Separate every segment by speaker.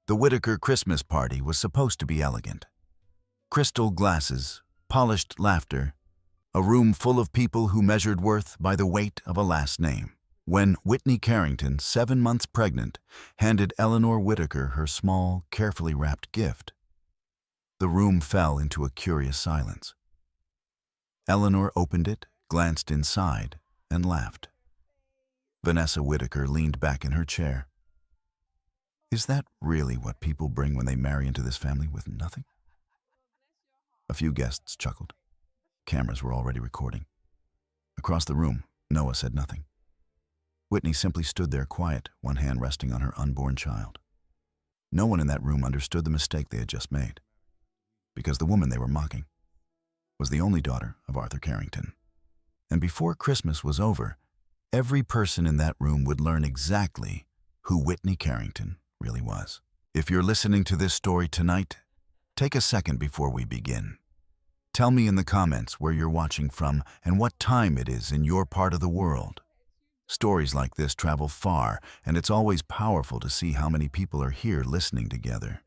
Speaker 1: The Whitaker Christmas party was supposed to be elegant. Crystal glasses, polished laughter, a room full of people who measured worth by the weight of a last name. When Whitney Carrington, 7 months pregnant, handed Eleanor Whitaker her small, carefully wrapped gift, the room fell into a curious silence. Eleanor opened it, glanced inside, and laughed. Vanessa Whitaker leaned back in her chair. Is that really what people bring when they marry into this family with nothing? A few guests chuckled. Cameras were already recording. Across the room, Noah said nothing. Whitney simply stood there quiet, one hand resting on her unborn child. No one in that room understood the mistake they had just made, because the woman they were mocking was the only daughter of Arthur Carrington. And before Christmas was over, every person in that room would learn exactly who Whitney Carrington really was. If you're listening to this story tonight, take a second before we begin. Tell me in the comments where you're watching from and what time it is in your part of the world. Stories like this travel far, and it's always powerful to see how many people are here listening together.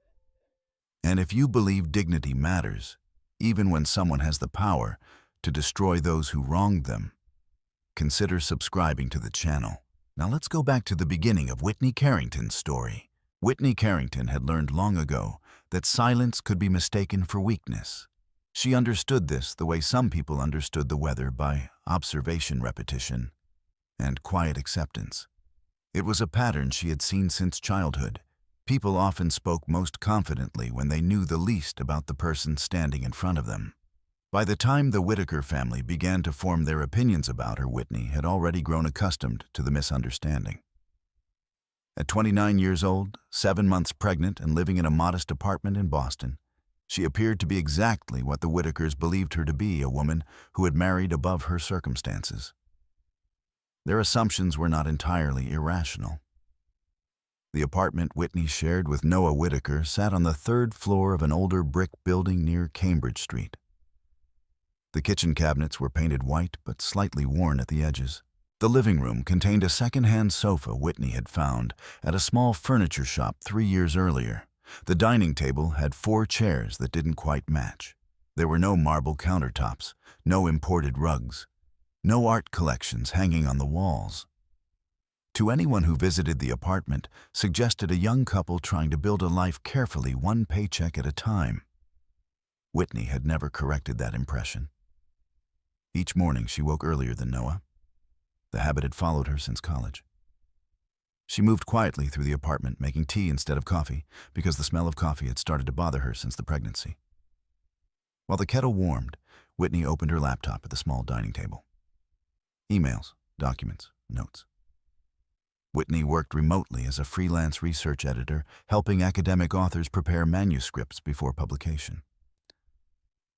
Speaker 1: And if you believe dignity matters, even when someone has the power to destroy those who wronged them, consider subscribing to the channel. Now let's go back to the beginning of Whitney Carrington's story. Whitney Carrington had learned long ago that silence could be mistaken for weakness. She understood this the way some people understood the weather, by observation, repetition, and quiet acceptance. It was a pattern she had seen since childhood. People often spoke most confidently when they knew the least about the person standing in front of them. By the time the Whitaker family began to form their opinions about her, Whitney had already grown accustomed to the misunderstanding. At 29 years old, 7 months pregnant, and living in a modest apartment in Boston, she appeared to be exactly what the Whitakers believed her to be, a woman who had married above her circumstances. Their assumptions were not entirely irrational. The apartment Whitney shared with Noah Whitaker sat on the 3rd floor of an older brick building near Cambridge Street. The kitchen cabinets were painted white but slightly worn at the edges. The living room contained a second-hand sofa Whitney had found at a small furniture shop 3 years earlier. The dining table had 4 chairs that didn't quite match. There were no marble countertops, no imported rugs, no art collections hanging on the walls. To anyone who visited the apartment, suggested a young couple trying to build a life carefully, one paycheck at a time. Whitney had never corrected that impression. Each morning she woke earlier than Noah. The habit had followed her since college. She moved quietly through the apartment, making tea instead of coffee, because the smell of coffee had started to bother her since the pregnancy. While the kettle warmed, Whitney opened her laptop at the small dining table. Emails, documents, notes. Whitney worked remotely as a freelance research editor, helping academic authors prepare manuscripts before publication.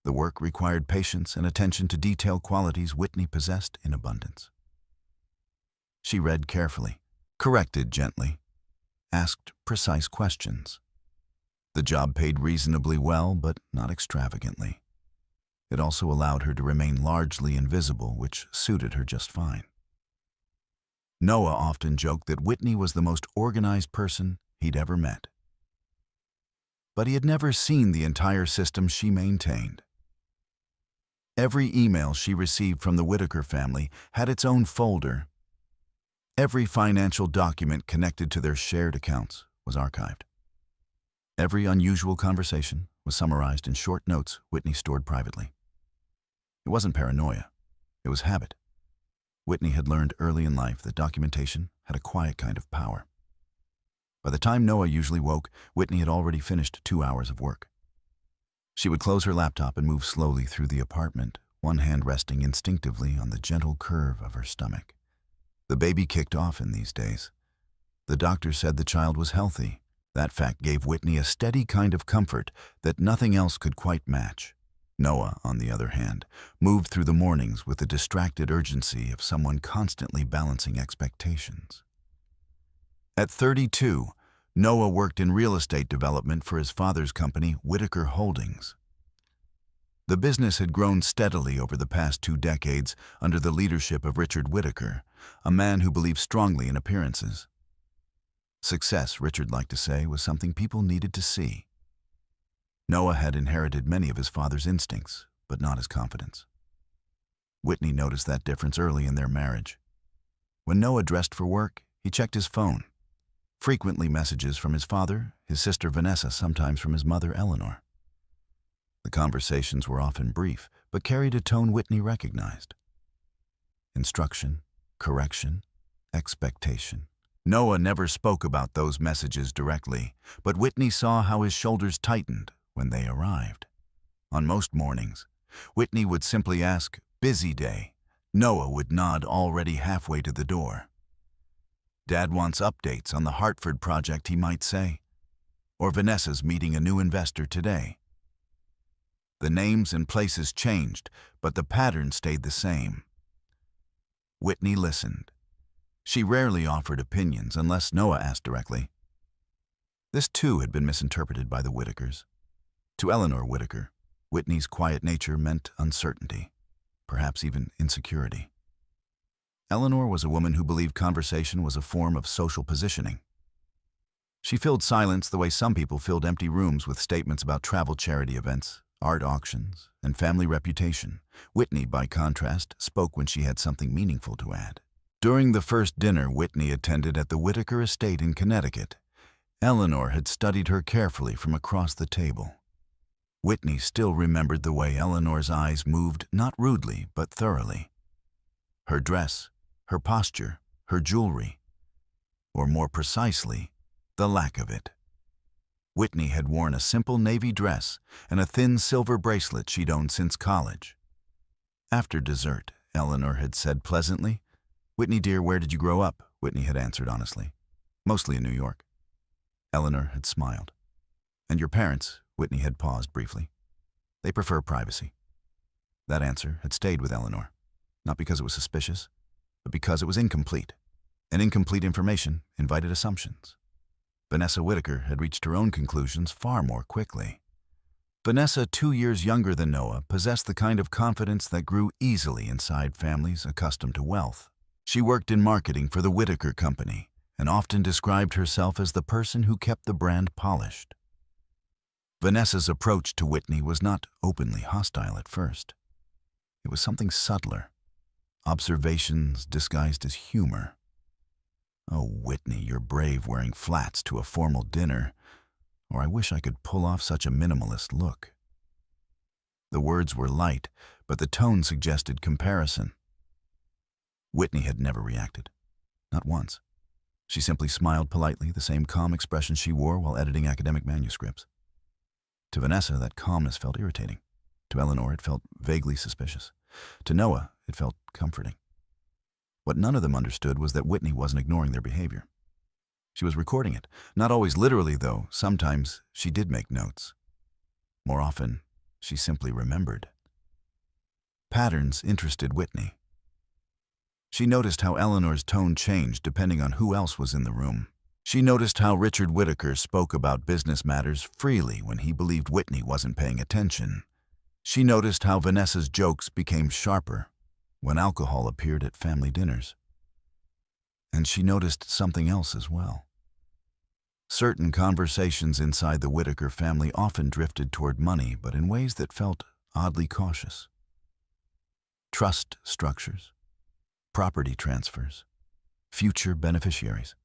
Speaker 1: The work required patience and attention to detail, qualities Whitney possessed in abundance. She read carefully, corrected gently, asked precise questions. The job paid reasonably well, but not extravagantly. It also allowed her to remain largely invisible, which suited her just fine. Noah often joked that Whitney was the most organized person he'd ever met. But he had never seen the entire system she maintained. Every email she received from the Whitaker family had its own folder. Every financial document connected to their shared accounts was archived. Every unusual conversation was summarized in short notes Whitney stored privately. It wasn't paranoia, it was habit. Whitney had learned early in life that documentation had a quiet kind of power. By the time Noah usually woke, Whitney had already finished 2 hours of work. She would close her laptop and move slowly through the apartment, one hand resting instinctively on the gentle curve of her stomach. The baby kicked off in these days. The doctor said the child was healthy. That fact gave Whitney a steady kind of comfort that nothing else could quite match. Noah, on the other hand, moved through the mornings with the distracted urgency of someone constantly balancing expectations. At 32, Noah worked in real estate development for his father's company, Whitaker Holdings. The business had grown steadily over the past 2 decades under the leadership of Richard Whitaker, a man who believed strongly in appearances. Success, Richard liked to say, was something people needed to see. Noah had inherited many of his father's instincts, but not his confidence. Whitney noticed that difference early in their marriage. When Noah dressed for work, he checked his phone. Frequently messages from his father, his sister Vanessa, sometimes from his mother Eleanor. The conversations were often brief, but carried a tone Whitney recognized. Instruction, correction, expectation. Noah never spoke about those messages directly, but Whitney saw how his shoulders tightened when they arrived. On most mornings, Whitney would simply ask, "Busy day." Noah would nod already halfway to the door. "Dad wants updates on the Hartford project," he might say. Or "Vanessa's meeting a new investor today." The names and places changed, but the pattern stayed the same. Whitney listened. She rarely offered opinions unless Noah asked directly. This too had been misinterpreted by the Whitakers. To Eleanor Whitaker, Whitney's quiet nature meant uncertainty, perhaps even insecurity. Eleanor was a woman who believed conversation was a form of social positioning. She filled silence the way some people filled empty rooms with statements about travel charity events, art auctions, and family reputation. Whitney, by contrast, spoke when she had something meaningful to add. During the first dinner Whitney attended at the Whitaker estate in Connecticut, Eleanor had studied her carefully from across the table. Whitney still remembered the way Eleanor's eyes moved, not rudely, but thoroughly. Her dress, her posture, her jewelry, or more precisely, the lack of it. Whitney had worn a simple navy dress and a thin silver bracelet she'd owned since college. After dessert, Eleanor had said pleasantly, "Whitney, dear, where did you grow up?" Whitney had answered honestly, "Mostly in New York." Eleanor had smiled. "And your parents?" Whitney had paused briefly. "They prefer privacy." That answer had stayed with Eleanor, not because it was suspicious, but because it was incomplete. And incomplete information invited assumptions. Vanessa Whitaker had reached her own conclusions far more quickly. Vanessa, 2 years younger than Noah, possessed the kind of confidence that grew easily inside families accustomed to wealth. She worked in marketing for the Whitaker Company and often described herself as the person who kept the brand polished. Vanessa's approach to Whitney was not openly hostile at first. It was something subtler, observations disguised as humor. "Oh, Whitney, you're brave wearing flats to a formal dinner," or "I wish I could pull off such a minimalist look." The words were light, but the tone suggested comparison. Whitney had never reacted, not once. She simply smiled politely, the same calm expression she wore while editing academic manuscripts. To Vanessa, that calmness felt irritating. To Eleanor, it felt vaguely suspicious. To Noah, it felt comforting. What none of them understood was that Whitney wasn't ignoring their behavior. She was recording it. Not always literally, though. Sometimes she did make notes. More often, she simply remembered. Patterns interested Whitney. She noticed how Eleanor's tone changed depending on who else was in the room. She noticed how Richard Whitaker spoke about business matters freely when he believed Whitney wasn't paying attention. She noticed how Vanessa's jokes became sharper when alcohol appeared at family dinners. And she noticed something else as well. Certain conversations inside the Whitaker family often drifted toward money, but in ways that felt oddly cautious. Trust structures, property transfers, future beneficiaries.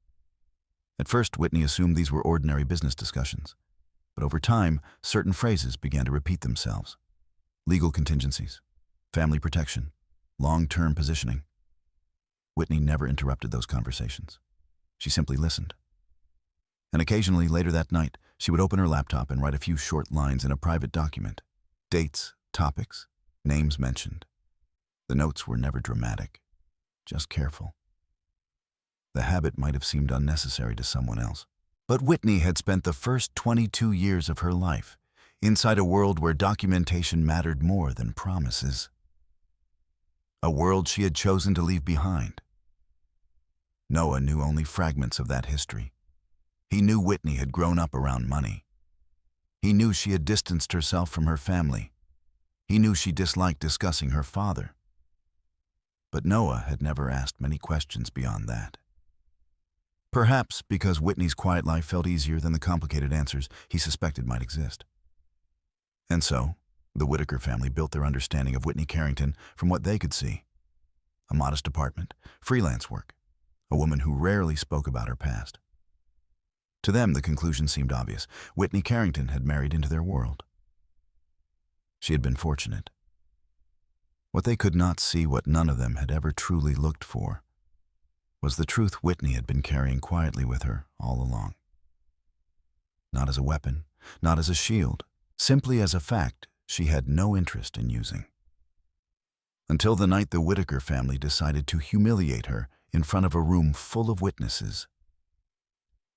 Speaker 1: At first, Whitney assumed these were ordinary business discussions, but over time, certain phrases began to repeat themselves. Legal contingencies, family protection, long-term positioning. Whitney never interrupted those conversations. She simply listened. And occasionally, later that night, she would open her laptop and write a few short lines in a private document. Dates, topics, names mentioned. The notes were never dramatic, just careful. The habit might have seemed unnecessary to someone else. But Whitney had spent the first 22 years of her life inside a world where documentation mattered more than promises. A world she had chosen to leave behind. Noah knew only fragments of that history. He knew Whitney had grown up around money. He knew she had distanced herself from her family. He knew she disliked discussing her father. But Noah had never asked many questions beyond that. Perhaps because Whitney's quiet life felt easier than the complicated answers he suspected might exist. And so, the Whitaker family built their understanding of Whitney Carrington from what they could see. A modest apartment, freelance work, a woman who rarely spoke about her past. To them, the conclusion seemed obvious. Whitney Carrington had married into their world. She had been fortunate. What they could not see, what none of them had ever truly looked for, was the truth Whitney had been carrying quietly with her all along. Not as a weapon, not as a shield, simply as a fact she had no interest in using. Until the night the Whitaker family decided to humiliate her in front of a room full of witnesses,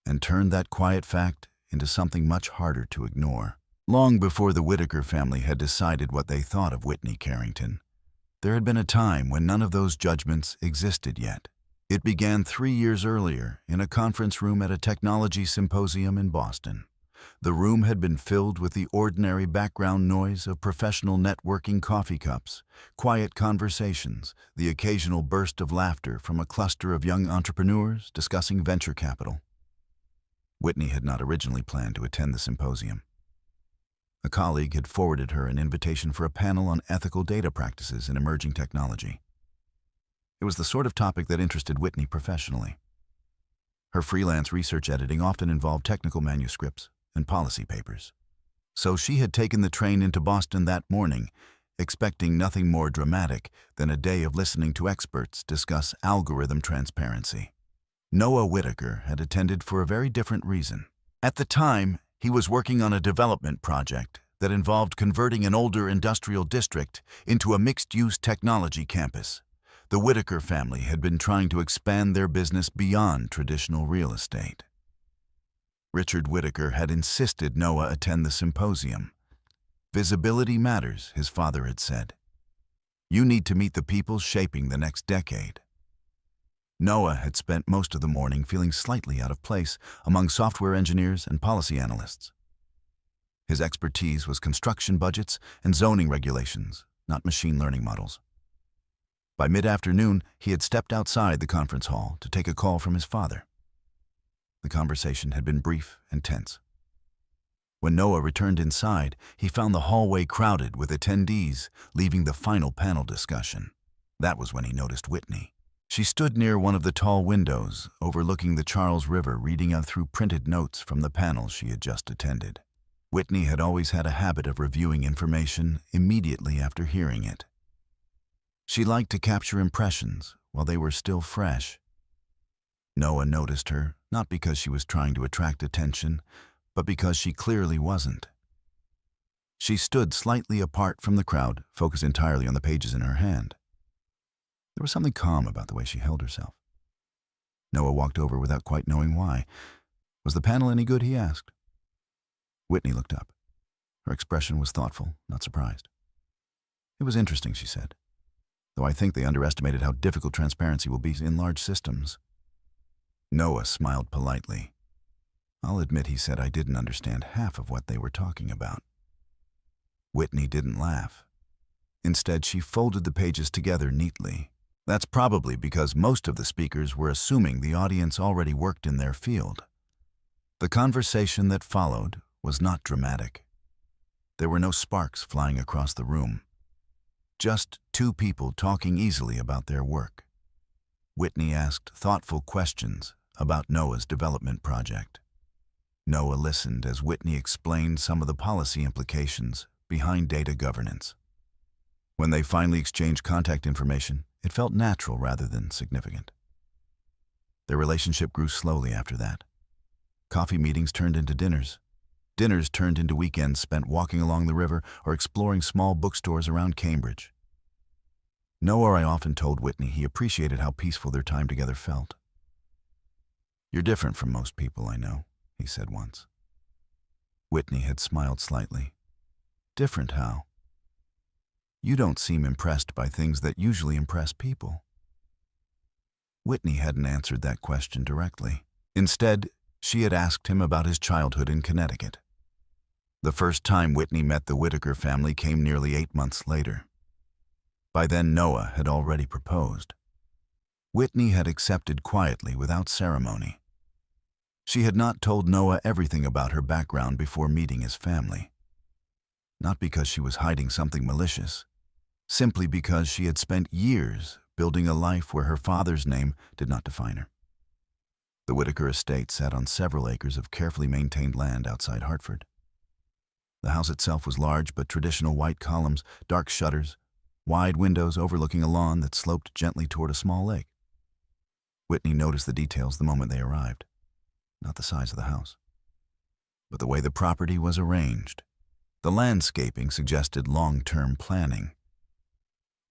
Speaker 1: and turned that quiet fact into something much harder to ignore. Long before the Whitaker family had decided what they thought of Whitney Carrington, there had been a time when none of those judgments existed yet. It began 3 years earlier in a conference room at a technology symposium in Boston. The room had been filled with the ordinary background noise of professional networking coffee cups, quiet conversations, the occasional burst of laughter from a cluster of young entrepreneurs discussing venture capital. Whitney had not originally planned to attend the symposium. A colleague had forwarded her an invitation for a panel on ethical data practices in emerging technology. It was the sort of topic that interested Whitney professionally. Her freelance research editing often involved technical manuscripts and policy papers. So she had taken the train into Boston that morning, expecting nothing more dramatic than a day of listening to experts discuss algorithm transparency. Noah Whitaker had attended for a very different reason. At the time, he was working on a development project that involved converting an older industrial district into a mixed-use technology campus. The Whitaker family had been trying to expand their business beyond traditional real estate. Richard Whitaker had insisted Noah attend the symposium. Visibility matters, his father had said. You need to meet the people shaping the next decade. Noah had spent most of the morning feeling slightly out of place among software engineers and policy analysts. His expertise was construction budgets and zoning regulations, not machine learning models. By mid-afternoon, he had stepped outside the conference hall to take a call from his father. The conversation had been brief and tense. When Noah returned inside, he found the hallway crowded with attendees, leaving the final panel discussion. That was when he noticed Whitney. She stood near one of the tall windows, overlooking the Charles River, reading out through printed notes from the panel she had just attended. Whitney had always had a habit of reviewing information immediately after hearing it. She liked to capture impressions while they were still fresh. Noah noticed her, not because she was trying to attract attention, but because she clearly wasn't. She stood slightly apart from the crowd, focused entirely on the pages in her hand. There was something calm about the way she held herself. Noah walked over without quite knowing why. Was the panel any good, he asked. Whitney looked up. Her expression was thoughtful, not surprised. It was interesting, she said, though I think they underestimated how difficult transparency will be in large systems. Noah smiled politely. I'll admit, he said, I didn't understand half of what they were talking about. Whitney didn't laugh. Instead, she folded the pages together neatly. That's probably because most of the speakers were assuming the audience already worked in their field. The conversation that followed was not dramatic. There were no sparks flying across the room. Just two people talking easily about their work. Whitney asked thoughtful questions about Noah's development project. Noah listened as Whitney explained some of the policy implications behind data governance. When they finally exchanged contact information, it felt natural rather than significant. Their relationship grew slowly after that. Coffee meetings turned into dinners. Dinners turned into weekends spent walking along the river or exploring small bookstores around Cambridge. Noah often told Whitney he appreciated how peaceful their time together felt. You're different from most people I know, he said once. Whitney had smiled slightly. Different how? You don't seem impressed by things that usually impress people. Whitney hadn't answered that question directly. Instead, she had asked him about his childhood in Connecticut. The first time Whitney met the Whitaker family came nearly 8 months later. By then, Noah had already proposed. Whitney had accepted quietly without ceremony. She had not told Noah everything about her background before meeting his family. Not because she was hiding something malicious, simply because she had spent years building a life where her father's name did not define her. The Whitaker estate sat on several acres of carefully maintained land outside Hartford. The house itself was large but traditional white columns, dark shutters, wide windows overlooking a lawn that sloped gently toward a small lake. Whitney noticed the details the moment they arrived, not the size of the house, but the way the property was arranged. The landscaping suggested long-term planning.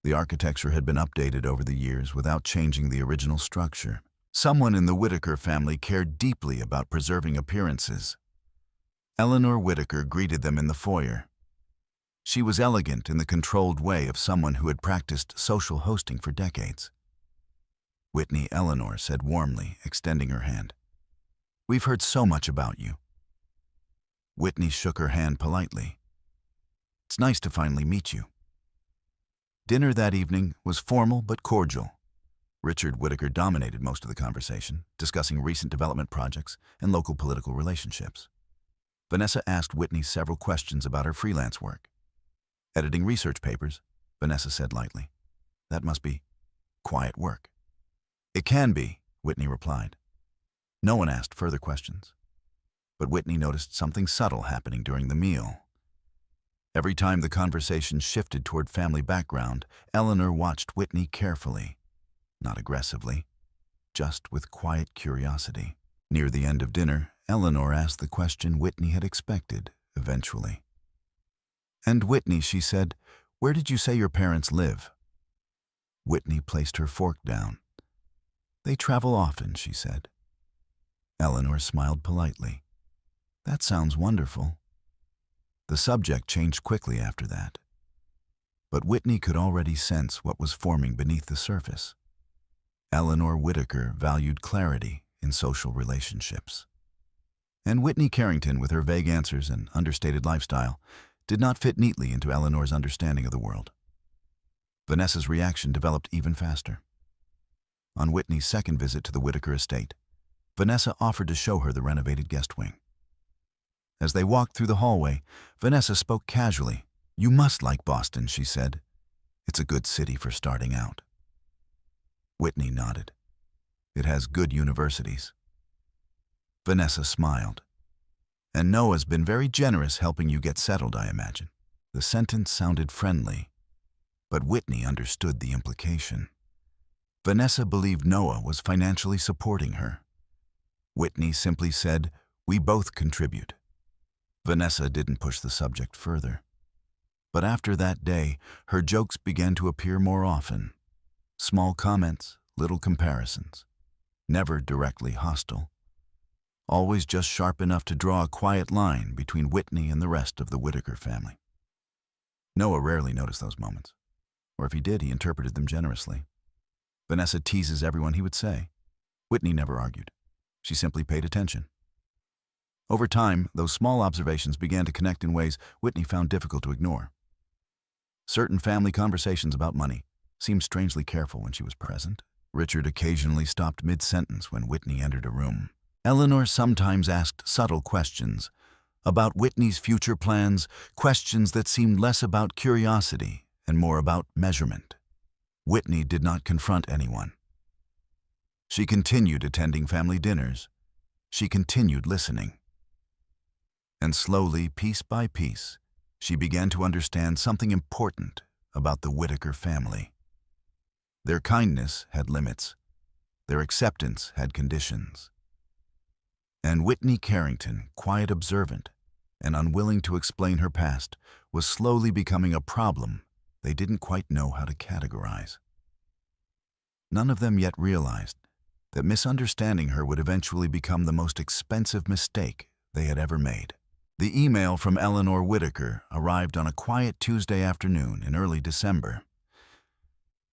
Speaker 1: The architecture had been updated over the years without changing the original structure. Someone in the Whitaker family cared deeply about preserving appearances. Eleanor Whitaker greeted them in the foyer. She was elegant in the controlled way of someone who had practiced social hosting for decades. Whitney, Eleanor said warmly, extending her hand. "We've heard so much about you." Whitney shook her hand politely. "It's nice to finally meet you." Dinner that evening was formal but cordial. Richard Whitaker dominated most of the conversation, discussing recent development projects and local political relationships. Vanessa asked Whitney several questions about her freelance work. "Editing research papers," Vanessa said lightly. "That must be quiet work." "It can be," Whitney replied. No one asked further questions, but Whitney noticed something subtle happening during the meal. Every time the conversation shifted toward family background, Eleanor watched Whitney carefully, not aggressively, just with quiet curiosity. Near the end of dinner, Eleanor asked the question Whitney had expected, eventually. "And Whitney," she said, "where did you say your parents live?" Whitney placed her fork down. "They travel often," she said. Eleanor smiled politely. "That sounds wonderful." The subject changed quickly after that. But Whitney could already sense what was forming beneath the surface. Eleanor Whitaker valued clarity in social relationships. And Whitney Carrington, with her vague answers and understated lifestyle, did not fit neatly into Eleanor's understanding of the world. Vanessa's reaction developed even faster. On Whitney's second visit to the Whitaker estate, Vanessa offered to show her the renovated guest wing. As they walked through the hallway, Vanessa spoke casually. "You must like Boston," she said. "It's a good city for starting out." Whitney nodded. "It has good universities." Vanessa smiled. "And Noah's been very generous helping you get settled, I imagine." The sentence sounded friendly, but Whitney understood the implication. Vanessa believed Noah was financially supporting her. Whitney simply said, "We both contribute." Vanessa didn't push the subject further. But after that day, her jokes began to appear more often. Small comments, little comparisons. Never directly hostile. Always just sharp enough to draw a quiet line between Whitney and the rest of the Whitaker family. Noah rarely noticed those moments, or if he did, he interpreted them generously. Vanessa teases everyone, he would say. Whitney never argued. She simply paid attention. Over time, those small observations began to connect in ways Whitney found difficult to ignore. Certain family conversations about money seemed strangely careful when she was present. Richard occasionally stopped mid-sentence when Whitney entered a room. Eleanor sometimes asked subtle questions about Whitney's future plans, questions that seemed less about curiosity and more about measurement. Whitney did not confront anyone. She continued attending family dinners. She continued listening. And slowly, piece by piece, she began to understand something important about the Whitaker family. Their kindness had limits. Their acceptance had conditions. And Whitney Carrington, quiet, observant, and unwilling to explain her past, was slowly becoming a problem they didn't quite know how to categorize. None of them yet realized that misunderstanding her would eventually become the most expensive mistake they had ever made. The email from Eleanor Whitaker arrived on a quiet Tuesday afternoon in early December.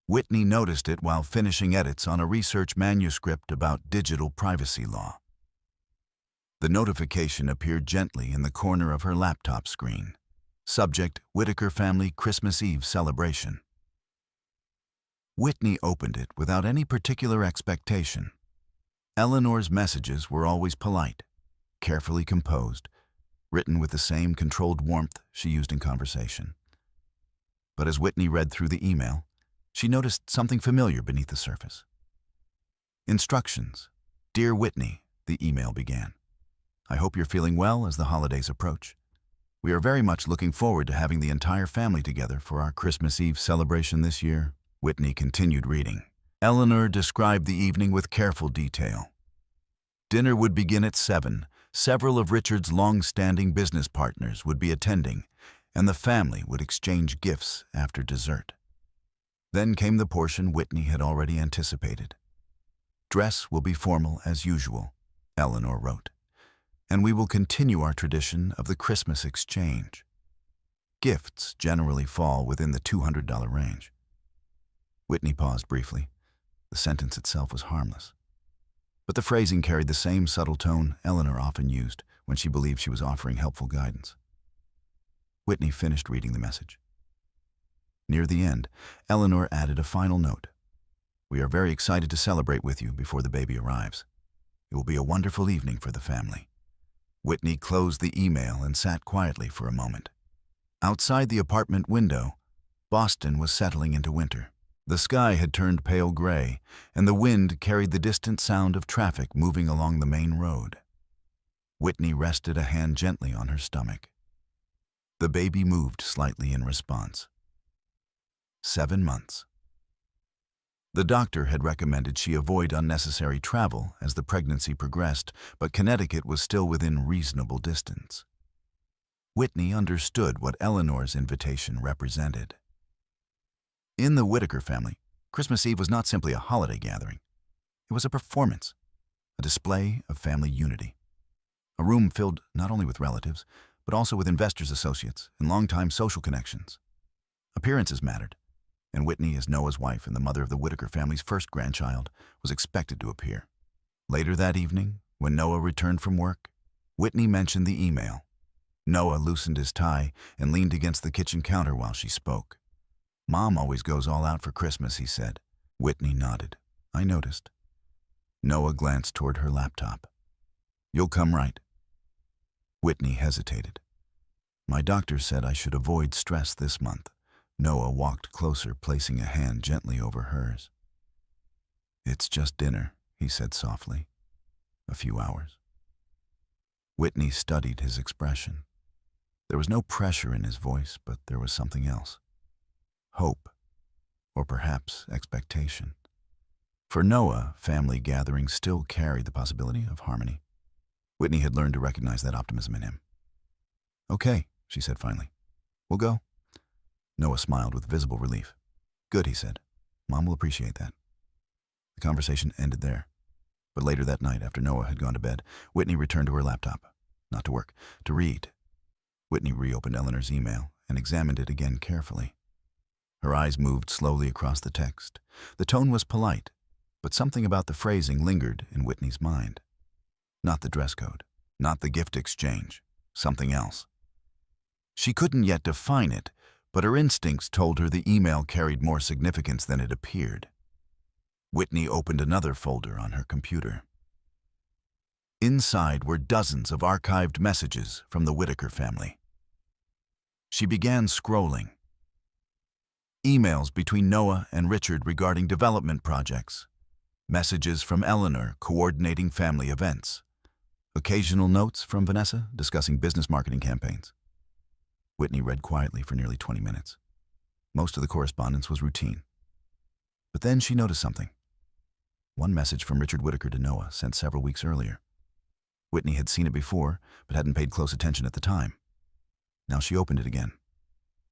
Speaker 1: Whitney noticed it while finishing edits on a research manuscript about digital privacy law. The notification appeared gently in the corner of her laptop screen. Subject: Whitaker Family Christmas Eve Celebration. Whitney opened it without any particular expectation. Eleanor's messages were always polite, carefully composed, written with the same controlled warmth she used in conversation. But as Whitney read through the email, she noticed something familiar beneath the surface. Instructions. Dear Whitney, the email began. I hope you're feeling well as the holidays approach. We are very much looking forward to having the entire family together for our Christmas Eve celebration this year. Whitney continued reading. Eleanor described the evening with careful detail. Dinner would begin at 7. Several of Richard's long-standing business partners would be attending, and the family would exchange gifts after dessert. Then came the portion Whitney had already anticipated. Dress will be formal as usual, Eleanor wrote, and we will continue our tradition of the Christmas exchange. Gifts generally fall within the $200 range. Whitney paused briefly. The sentence itself was harmless, but the phrasing carried the same subtle tone Eleanor often used when she believed she was offering helpful guidance. Whitney finished reading the message. Near the end, Eleanor added a final note. We are very excited to celebrate with you before the baby arrives. It will be a wonderful evening for the family. Whitney closed the email and sat quietly for a moment. Outside the apartment window, Boston was settling into winter. The sky had turned pale gray, and the wind carried the distant sound of traffic moving along the main road. Whitney rested a hand gently on her stomach. The baby moved slightly in response. 7 months. The doctor had recommended she avoid unnecessary travel as the pregnancy progressed, but Connecticut was still within reasonable distance. Whitney understood what Eleanor's invitation represented. In the Whitaker family, Christmas Eve was not simply a holiday gathering. It was a performance, a display of family unity. A room filled not only with relatives, but also with investors' associates and longtime social connections. Appearances mattered, and Whitney, as Noah's wife and the mother of the Whitaker family's first grandchild, was expected to appear. Later that evening, when Noah returned from work, Whitney mentioned the email. Noah loosened his tie and leaned against the kitchen counter while she spoke. Mom always goes all out for Christmas, he said. Whitney nodded. I noticed. Noah glanced toward her laptop. You'll come right. Whitney hesitated. My doctor said I should avoid stress this month. Noah walked closer, placing a hand gently over hers. It's just dinner, he said softly. A few hours. Whitney studied his expression. There was no pressure in his voice, but there was something else. Hope, or perhaps expectation. For Noah, family gatherings still carried the possibility of harmony. Whitney had learned to recognize that optimism in him. Okay, she said finally. We'll go. Noah smiled with visible relief. Good, he said. Mom will appreciate that. The conversation ended there. But later that night, after Noah had gone to bed, Whitney returned to her laptop. Not to work, to read. Whitney reopened Eleanor's email and examined it again carefully. Her eyes moved slowly across the text. The tone was polite, but something about the phrasing lingered in Whitney's mind. Not the dress code, not the gift exchange, something else. She couldn't yet define it, but her instincts told her the email carried more significance than it appeared. Whitney opened another folder on her computer. Inside were dozens of archived messages from the Whitaker family. She began scrolling. Emails between Noah and Richard regarding development projects. Messages from Eleanor coordinating family events. Occasional notes from Vanessa discussing business marketing campaigns. Whitney read quietly for nearly 20 minutes. Most of the correspondence was routine. But then she noticed something. One message from Richard Whitaker to Noah, sent several weeks earlier. Whitney had seen it before, but hadn't paid close attention at the time. Now she opened it again.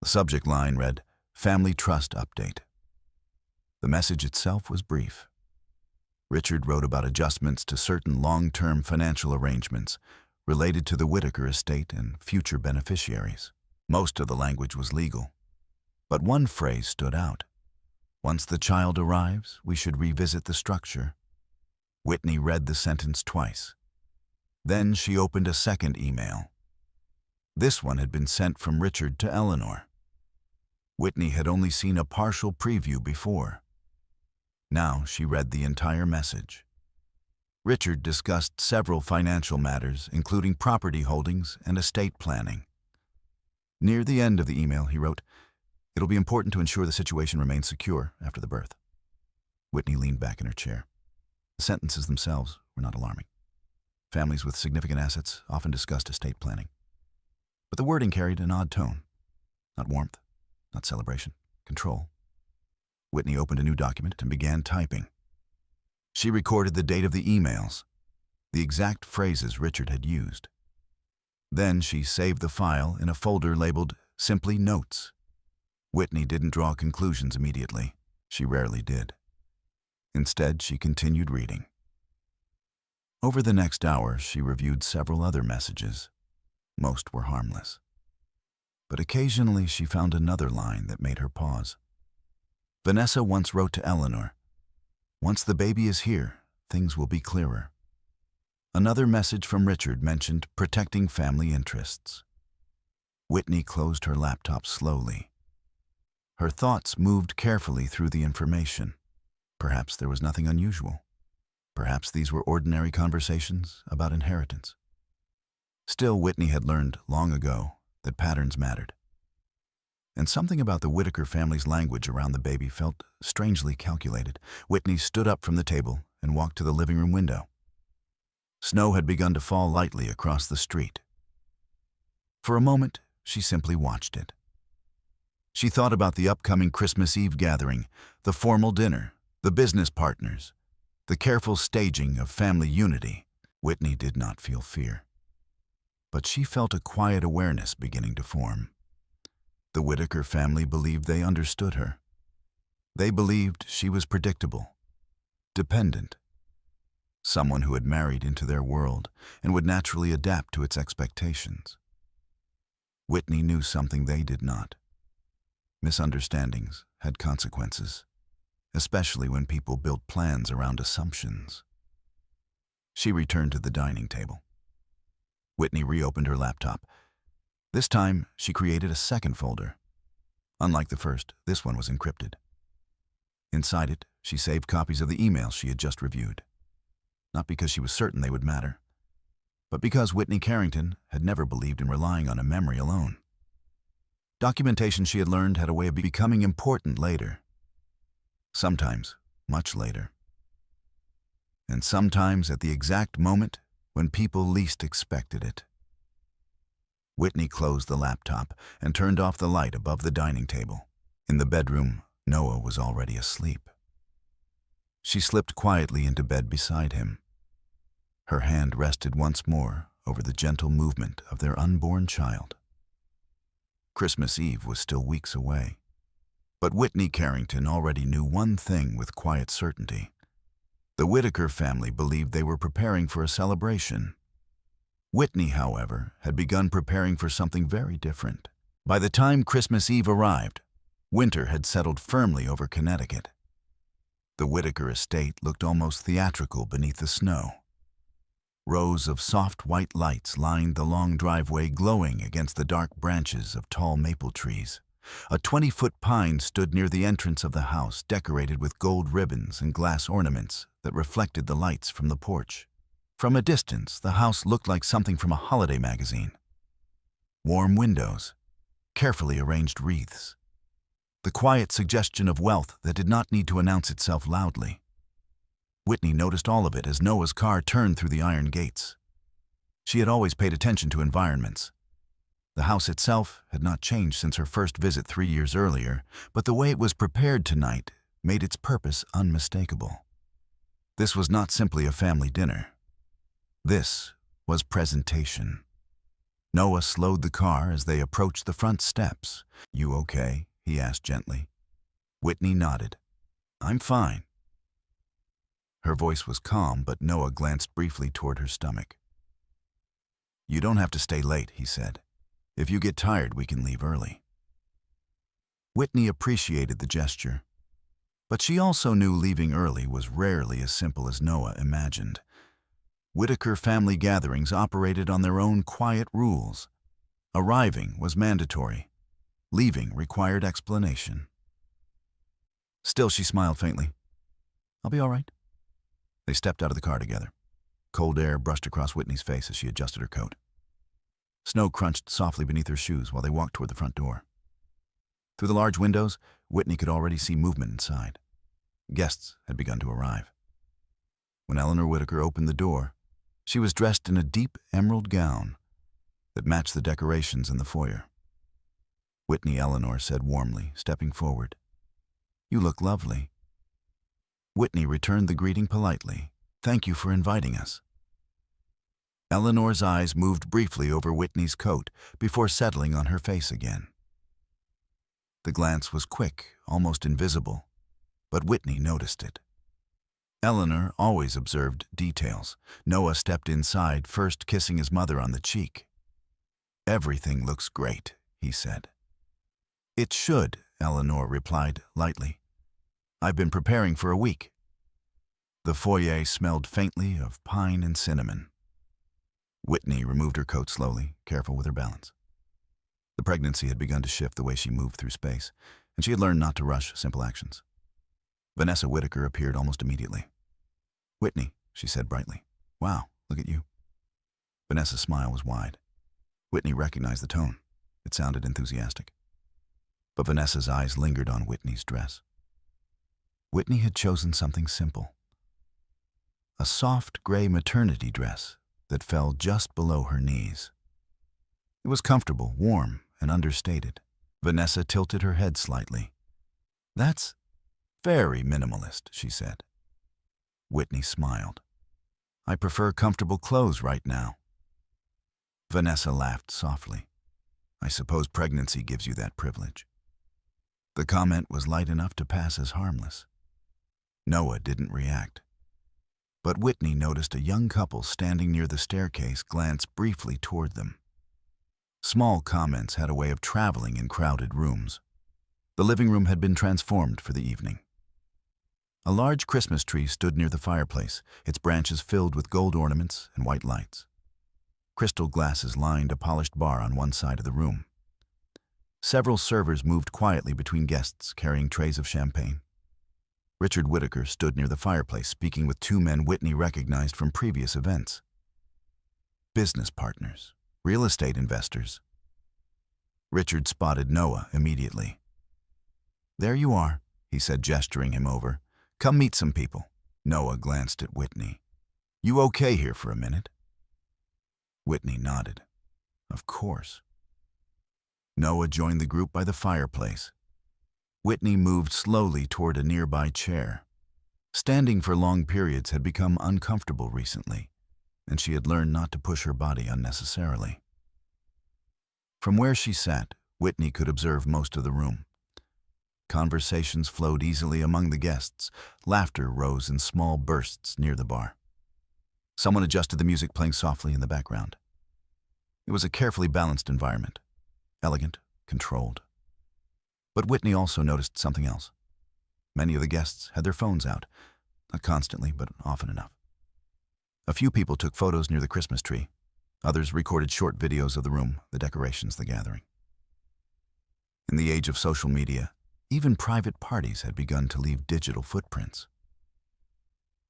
Speaker 1: The subject line read, Family Trust Update. The message itself was brief. Richard wrote about adjustments to certain long-term financial arrangements related to the Whitaker estate and future beneficiaries. Most of the language was legal, but one phrase stood out. Once the child arrives, we should revisit the structure. Whitney read the sentence twice. Then she opened a second email. This one had been sent from Richard to Eleanor. Whitney had only seen a partial preview before. Now she read the entire message. Richard discussed several financial matters, including property holdings and estate planning. Near the end of the email, he wrote, "It'll be important to ensure the situation remains secure after the birth." Whitney leaned back in her chair. The sentences themselves were not alarming. Families with significant assets often discussed estate planning. But the wording carried an odd tone. Not warmth, not celebration, control. Whitney opened a new document and began typing. She recorded the date of the emails, the exact phrases Richard had used. Then she saved the file in a folder labeled simply Notes. Whitney didn't draw conclusions immediately. She rarely did. Instead, she continued reading. Over the next hour, she reviewed several other messages. Most were harmless. But occasionally she found another line that made her pause. Vanessa once wrote to Eleanor, "Once the baby is here, things will be clearer." Another message from Richard mentioned protecting family interests. Whitney closed her laptop slowly. Her thoughts moved carefully through the information. Perhaps there was nothing unusual. Perhaps these were ordinary conversations about inheritance. Still, Whitney had learned long ago that patterns mattered. And something about the Whitaker family's language around the baby felt strangely calculated. Whitney stood up from the table and walked to the living room window. Snow had begun to fall lightly across the street. For a moment, she simply watched it. She thought about the upcoming Christmas Eve gathering, the formal dinner, the business partners, the careful staging of family unity. Whitney did not feel fear. But she felt a quiet awareness beginning to form. The Whitaker family believed they understood her. They believed she was predictable, dependent, someone who had married into their world and would naturally adapt to its expectations. Whitney knew something they did not. Misunderstandings had consequences, especially when people built plans around assumptions. She returned to the dining table. Whitney reopened her laptop. This time, she created a second folder. Unlike the first, this one was encrypted. Inside it, she saved copies of the emails she had just reviewed. Not because she was certain they would matter, but because Whitney Carrington had never believed in relying on a memory alone. Documentation she had learned had a way of becoming important later. Sometimes, much later. And sometimes at the exact moment when people least expected it. Whitney closed the laptop and turned off the light above the dining table. In the bedroom, Noah was already asleep. She slipped quietly into bed beside him. Her hand rested once more over the gentle movement of their unborn child. Christmas Eve was still weeks away. But Whitney Carrington already knew one thing with quiet certainty. The Whitaker family believed they were preparing for a celebration. Whitney, however, had begun preparing for something very different. By the time Christmas Eve arrived, winter had settled firmly over Connecticut. The Whitaker estate looked almost theatrical beneath the snow. Rows of soft white lights lined the long driveway, glowing against the dark branches of tall maple trees. A 20-foot pine stood near the entrance of the house, decorated with gold ribbons and glass ornaments that reflected the lights from the porch. From a distance, the house looked like something from a holiday magazine. Warm windows, carefully arranged wreaths. The quiet suggestion of wealth that did not need to announce itself loudly. Whitney noticed all of it as Noah's car turned through the iron gates. She had always paid attention to environments. The house itself had not changed since her first visit 3 years earlier, but the way it was prepared tonight made its purpose unmistakable. This was not simply a family dinner. This was presentation. Noah slowed the car as they approached the front steps. "You okay?" he asked gently. Whitney nodded. "I'm fine." Her voice was calm, but Noah glanced briefly toward her stomach. "You don't have to stay late," he said. "If you get tired, we can leave early." Whitney appreciated the gesture, but she also knew leaving early was rarely as simple as Noah imagined. Whitaker family gatherings operated on their own quiet rules. Arriving was mandatory. Leaving required explanation. Still, she smiled faintly. "I'll be all right." They stepped out of the car together. Cold air brushed across Whitney's face as she adjusted her coat. Snow crunched softly beneath her shoes while they walked toward the front door. Through the large windows, Whitney could already see movement inside. Guests had begun to arrive. When Eleanor Whitaker opened the door, she was dressed in a deep emerald gown that matched the decorations in the foyer. "Whitney," Eleanor said warmly, stepping forward. "You look lovely." Whitney returned the greeting politely. "Thank you for inviting us." Eleanor's eyes moved briefly over Whitney's coat before settling on her face again. The glance was quick, almost invisible, but Whitney noticed it. Eleanor always observed details. Noah stepped inside, first kissing his mother on the cheek. "Everything looks great," he said. "It should," Eleanor replied lightly. "I've been preparing for a week." The foyer smelled faintly of pine and cinnamon. Whitney removed her coat slowly, careful with her balance. The pregnancy had begun to shift the way she moved through space, and she had learned not to rush simple actions. Vanessa Whitaker appeared almost immediately. "Whitney," she said brightly. "Wow, look at you." Vanessa's smile was wide. Whitney recognized the tone. It sounded enthusiastic. But Vanessa's eyes lingered on Whitney's dress. Whitney had chosen something simple. A soft gray maternity dress that fell just below her knees. It was comfortable, warm, and understated. Vanessa tilted her head slightly. "That's very minimalist," she said. Whitney smiled. "I prefer comfortable clothes right now." Vanessa laughed softly. "I suppose pregnancy gives you that privilege." The comment was light enough to pass as harmless. Noah didn't react. But Whitney noticed a young couple standing near the staircase glance briefly toward them. Small comments had a way of traveling in crowded rooms. The living room had been transformed for the evening. A large Christmas tree stood near the fireplace, its branches filled with gold ornaments and white lights. Crystal glasses lined a polished bar on one side of the room. Several servers moved quietly between guests, carrying trays of champagne. Richard Whitaker stood near the fireplace, speaking with two men Whitney recognized from previous events. Business partners, real estate investors. Richard spotted Noah immediately. "There you are," he said, gesturing him over. "Come meet some people." Noah glanced at Whitney. "You okay here for a minute?" Whitney nodded. "Of course." Noah joined the group by the fireplace. Whitney moved slowly toward a nearby chair. Standing for long periods had become uncomfortable recently, and she had learned not to push her body unnecessarily. From where she sat, Whitney could observe most of the room. Conversations flowed easily among the guests. Laughter rose in small bursts near the bar. Someone adjusted the music playing softly in the background. It was a carefully balanced environment, elegant, controlled. But Whitney also noticed something else. Many of the guests had their phones out, not constantly, but often enough. A few people took photos near the Christmas tree. Others recorded short videos of the room, the decorations, the gathering. In the age of social media, even private parties had begun to leave digital footprints.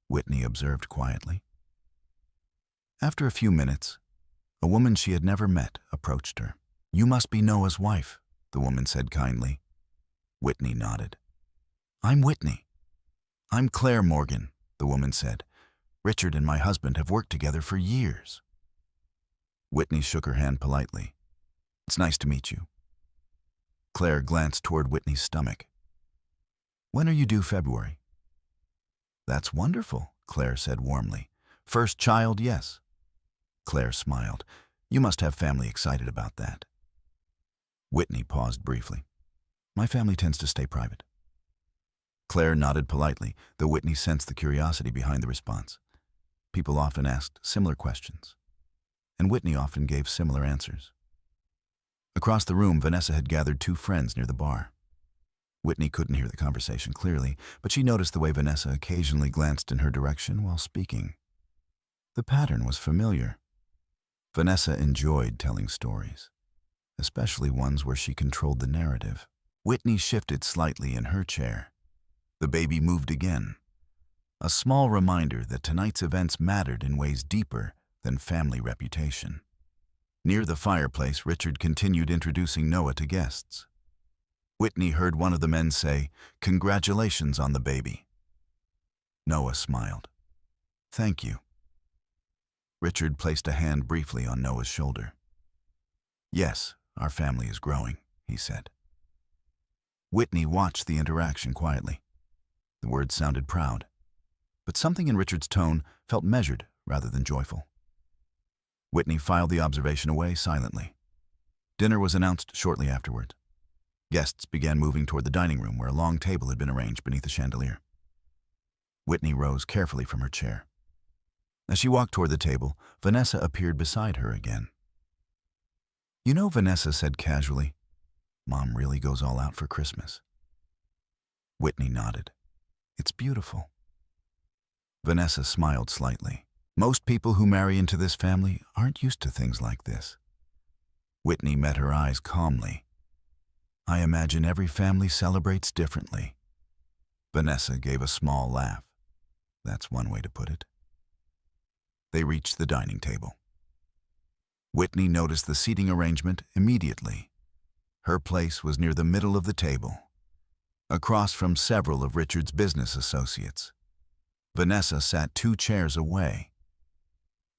Speaker 1: Whitney observed quietly. After a few minutes, a woman she had never met approached her. "You must be Noah's wife," the woman said kindly. Whitney nodded. "I'm Whitney." "I'm Claire Morgan," the woman said. "Richard and my husband have worked together for years." Whitney shook her hand politely. "It's nice to meet you." Claire glanced toward Whitney's stomach. "When are you due? February?" "That's wonderful," Claire said warmly. "First child, yes." Claire smiled. "You must have family excited about that." Whitney paused briefly. "My family tends to stay private." Claire nodded politely, though Whitney sensed the curiosity behind the response. People often asked similar questions, and Whitney often gave similar answers. Across the room, Vanessa had gathered two friends near the bar. Whitney couldn't hear the conversation clearly, but she noticed the way Vanessa occasionally glanced in her direction while speaking. The pattern was familiar. Vanessa enjoyed telling stories, especially ones where she controlled the narrative. Whitney shifted slightly in her chair. The baby moved again. a small reminder that tonight's events mattered in ways deeper than family reputation. Near the fireplace, Richard continued introducing Noah to guests. Whitney heard one of the men say, "Congratulations on the baby." Noah smiled. "Thank you." Richard placed a hand briefly on Noah's shoulder. "Yes, our family is growing," he said. Whitney watched the interaction quietly. The words sounded proud, but something in Richard's tone felt measured rather than joyful. Whitney filed the observation away silently. Dinner was announced shortly afterward. Guests began moving toward the dining room where a long table had been arranged beneath a chandelier. Whitney rose carefully from her chair. As she walked toward the table, Vanessa appeared beside her again. "You know," Vanessa said casually, "Mom really goes all out for Christmas." Whitney nodded. "It's beautiful." Vanessa smiled slightly. "Most people who marry into this family aren't used to things like this." Whitney met her eyes calmly. "I imagine every family celebrates differently." Vanessa gave a small laugh. "That's one way to put it." They reached the dining table. Whitney noticed the seating arrangement immediately. Her place was near the middle of the table, across from several of Richard's business associates. Vanessa sat 2 chairs away.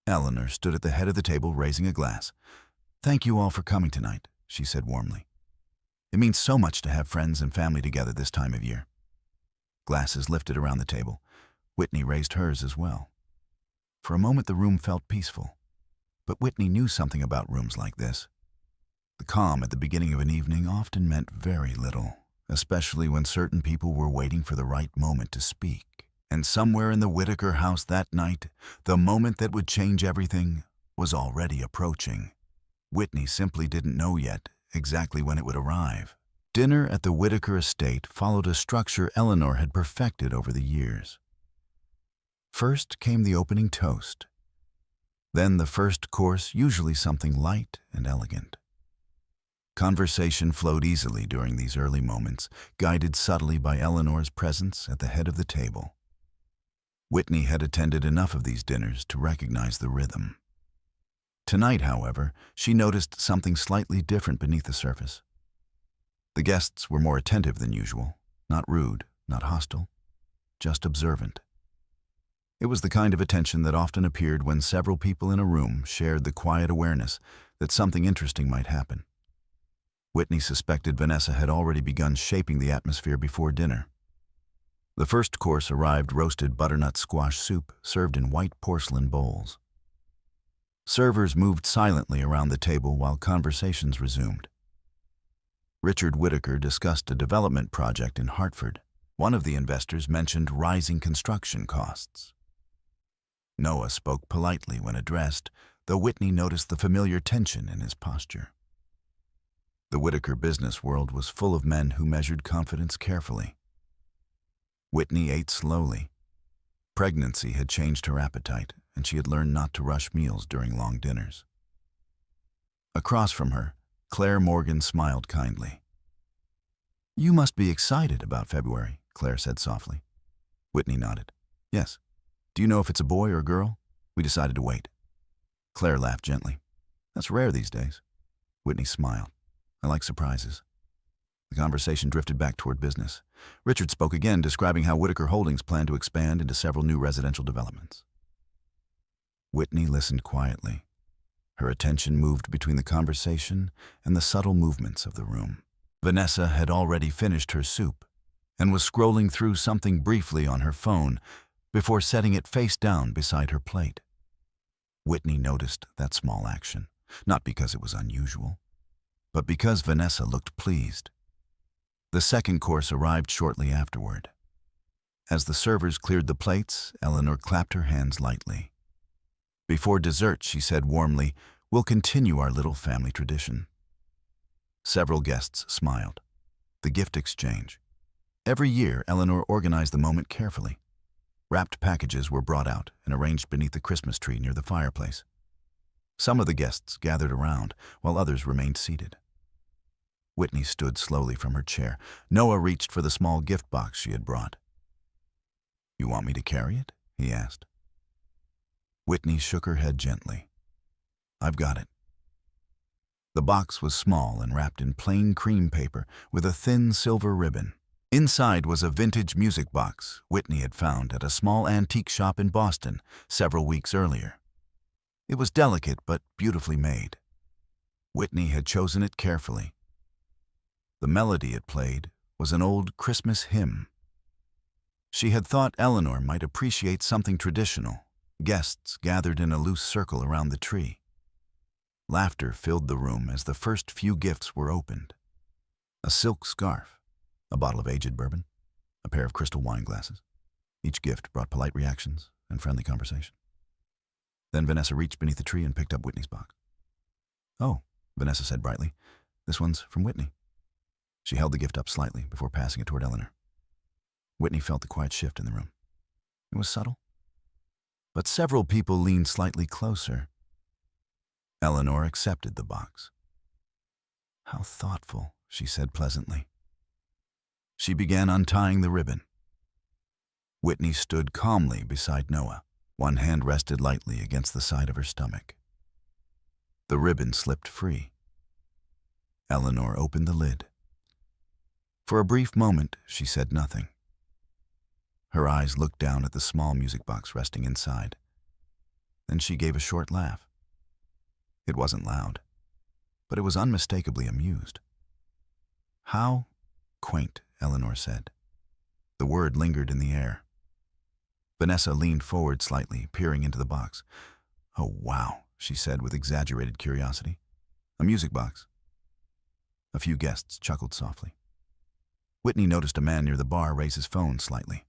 Speaker 1: Eleanor stood at the head of the table raising a glass. "Thank you all for coming tonight," she said warmly. "It means so much to have friends and family together this time of year." Glasses lifted around the table. Whitney raised hers as well. For a moment the room felt peaceful, but Whitney knew something about rooms like this. The calm at the beginning of an evening often meant very little, especially when certain people were waiting for the right moment to speak. And somewhere in the Whitaker house that night, the moment that would change everything was already approaching. Whitney simply didn't know yet exactly when it would arrive. Dinner at the Whitaker estate followed a structure Eleanor had perfected over the years. First came the opening toast. Then the first course, usually something light and elegant. Conversation flowed easily during these early moments, guided subtly by Eleanor's presence at the head of the table. Whitney had attended enough of these dinners to recognize the rhythm. Tonight, however, she noticed something slightly different beneath the surface. The guests were more attentive than usual, not rude, not hostile, just observant. It was the kind of attention that often appeared when several people in a room shared the quiet awareness that something interesting might happen. Whitney suspected Vanessa had already begun shaping the atmosphere before dinner. The first course arrived roasted butternut squash soup served in white porcelain bowls. Servers moved silently around the table while conversations resumed. Richard Whitaker discussed a development project in Hartford. One of the investors mentioned rising construction costs. Noah spoke politely when addressed, though Whitney noticed the familiar tension in his posture. The Whitaker business world was full of men who measured confidence carefully. Whitney ate slowly. Pregnancy had changed her appetite, and she had learned not to rush meals during long dinners. Across from her, Claire Morgan smiled kindly. "You must be excited about February," Claire said softly. Whitney nodded. "Yes. Do you know if it's a boy or a girl? We decided to wait." Claire laughed gently. "That's rare these days." Whitney smiled. "I like surprises." The conversation drifted back toward business. Richard spoke again, describing how Whitaker Holdings planned to expand into several new residential developments. Whitney listened quietly. Her attention moved between the conversation and the subtle movements of the room. Vanessa had already finished her soup and was scrolling through something briefly on her phone before setting it face down beside her plate. Whitney noticed that small action, not because it was unusual, but because Vanessa looked pleased. The second course arrived shortly afterward. As the servers cleared the plates, Eleanor clapped her hands lightly. Before dessert, she said warmly, "We'll continue our little family tradition." Several guests smiled. The gift exchange. Every year, Eleanor organized the moment carefully. Wrapped packages were brought out and arranged beneath the Christmas tree near the fireplace. Some of the guests gathered around, while others remained seated. Whitney stood slowly from her chair. Noah reached for the small gift box she had brought. You want me to carry it? He asked. Whitney shook her head gently. I've got it. The box was small and wrapped in plain cream paper with a thin silver ribbon. Inside was a vintage music box Whitney had found at a small antique shop in Boston several weeks earlier. It was delicate but beautifully made. Whitney had chosen it carefully. The melody it played was an old Christmas hymn. She had thought Eleanor might appreciate something traditional. Guests gathered in a loose circle around the tree. Laughter filled the room as the first few gifts were opened. A silk scarf, a bottle of aged bourbon, a pair of crystal wine glasses. Each gift brought polite reactions and friendly conversation. Then Vanessa reached beneath the tree and picked up Whitney's box. Oh, Vanessa said brightly, this one's from Whitney. She held the gift up slightly before passing it toward Eleanor. Whitney felt the quiet shift in the room. It was subtle, but several people leaned slightly closer. Eleanor accepted the box. How thoughtful, she said pleasantly. She began untying the ribbon. Whitney stood calmly beside Noah. One hand rested lightly against the side of her stomach. The ribbon slipped free. Eleanor opened the lid. For a brief moment, she said nothing. Her eyes looked down at the small music box resting inside. Then she gave a short laugh. It wasn't loud, but it was unmistakably amused. How quaint, Eleanor said. The word lingered in the air. Vanessa leaned forward slightly, peering into the box. Oh, wow, she said with exaggerated curiosity. A music box. A few guests chuckled softly. Whitney noticed a man near the bar raise his phone slightly.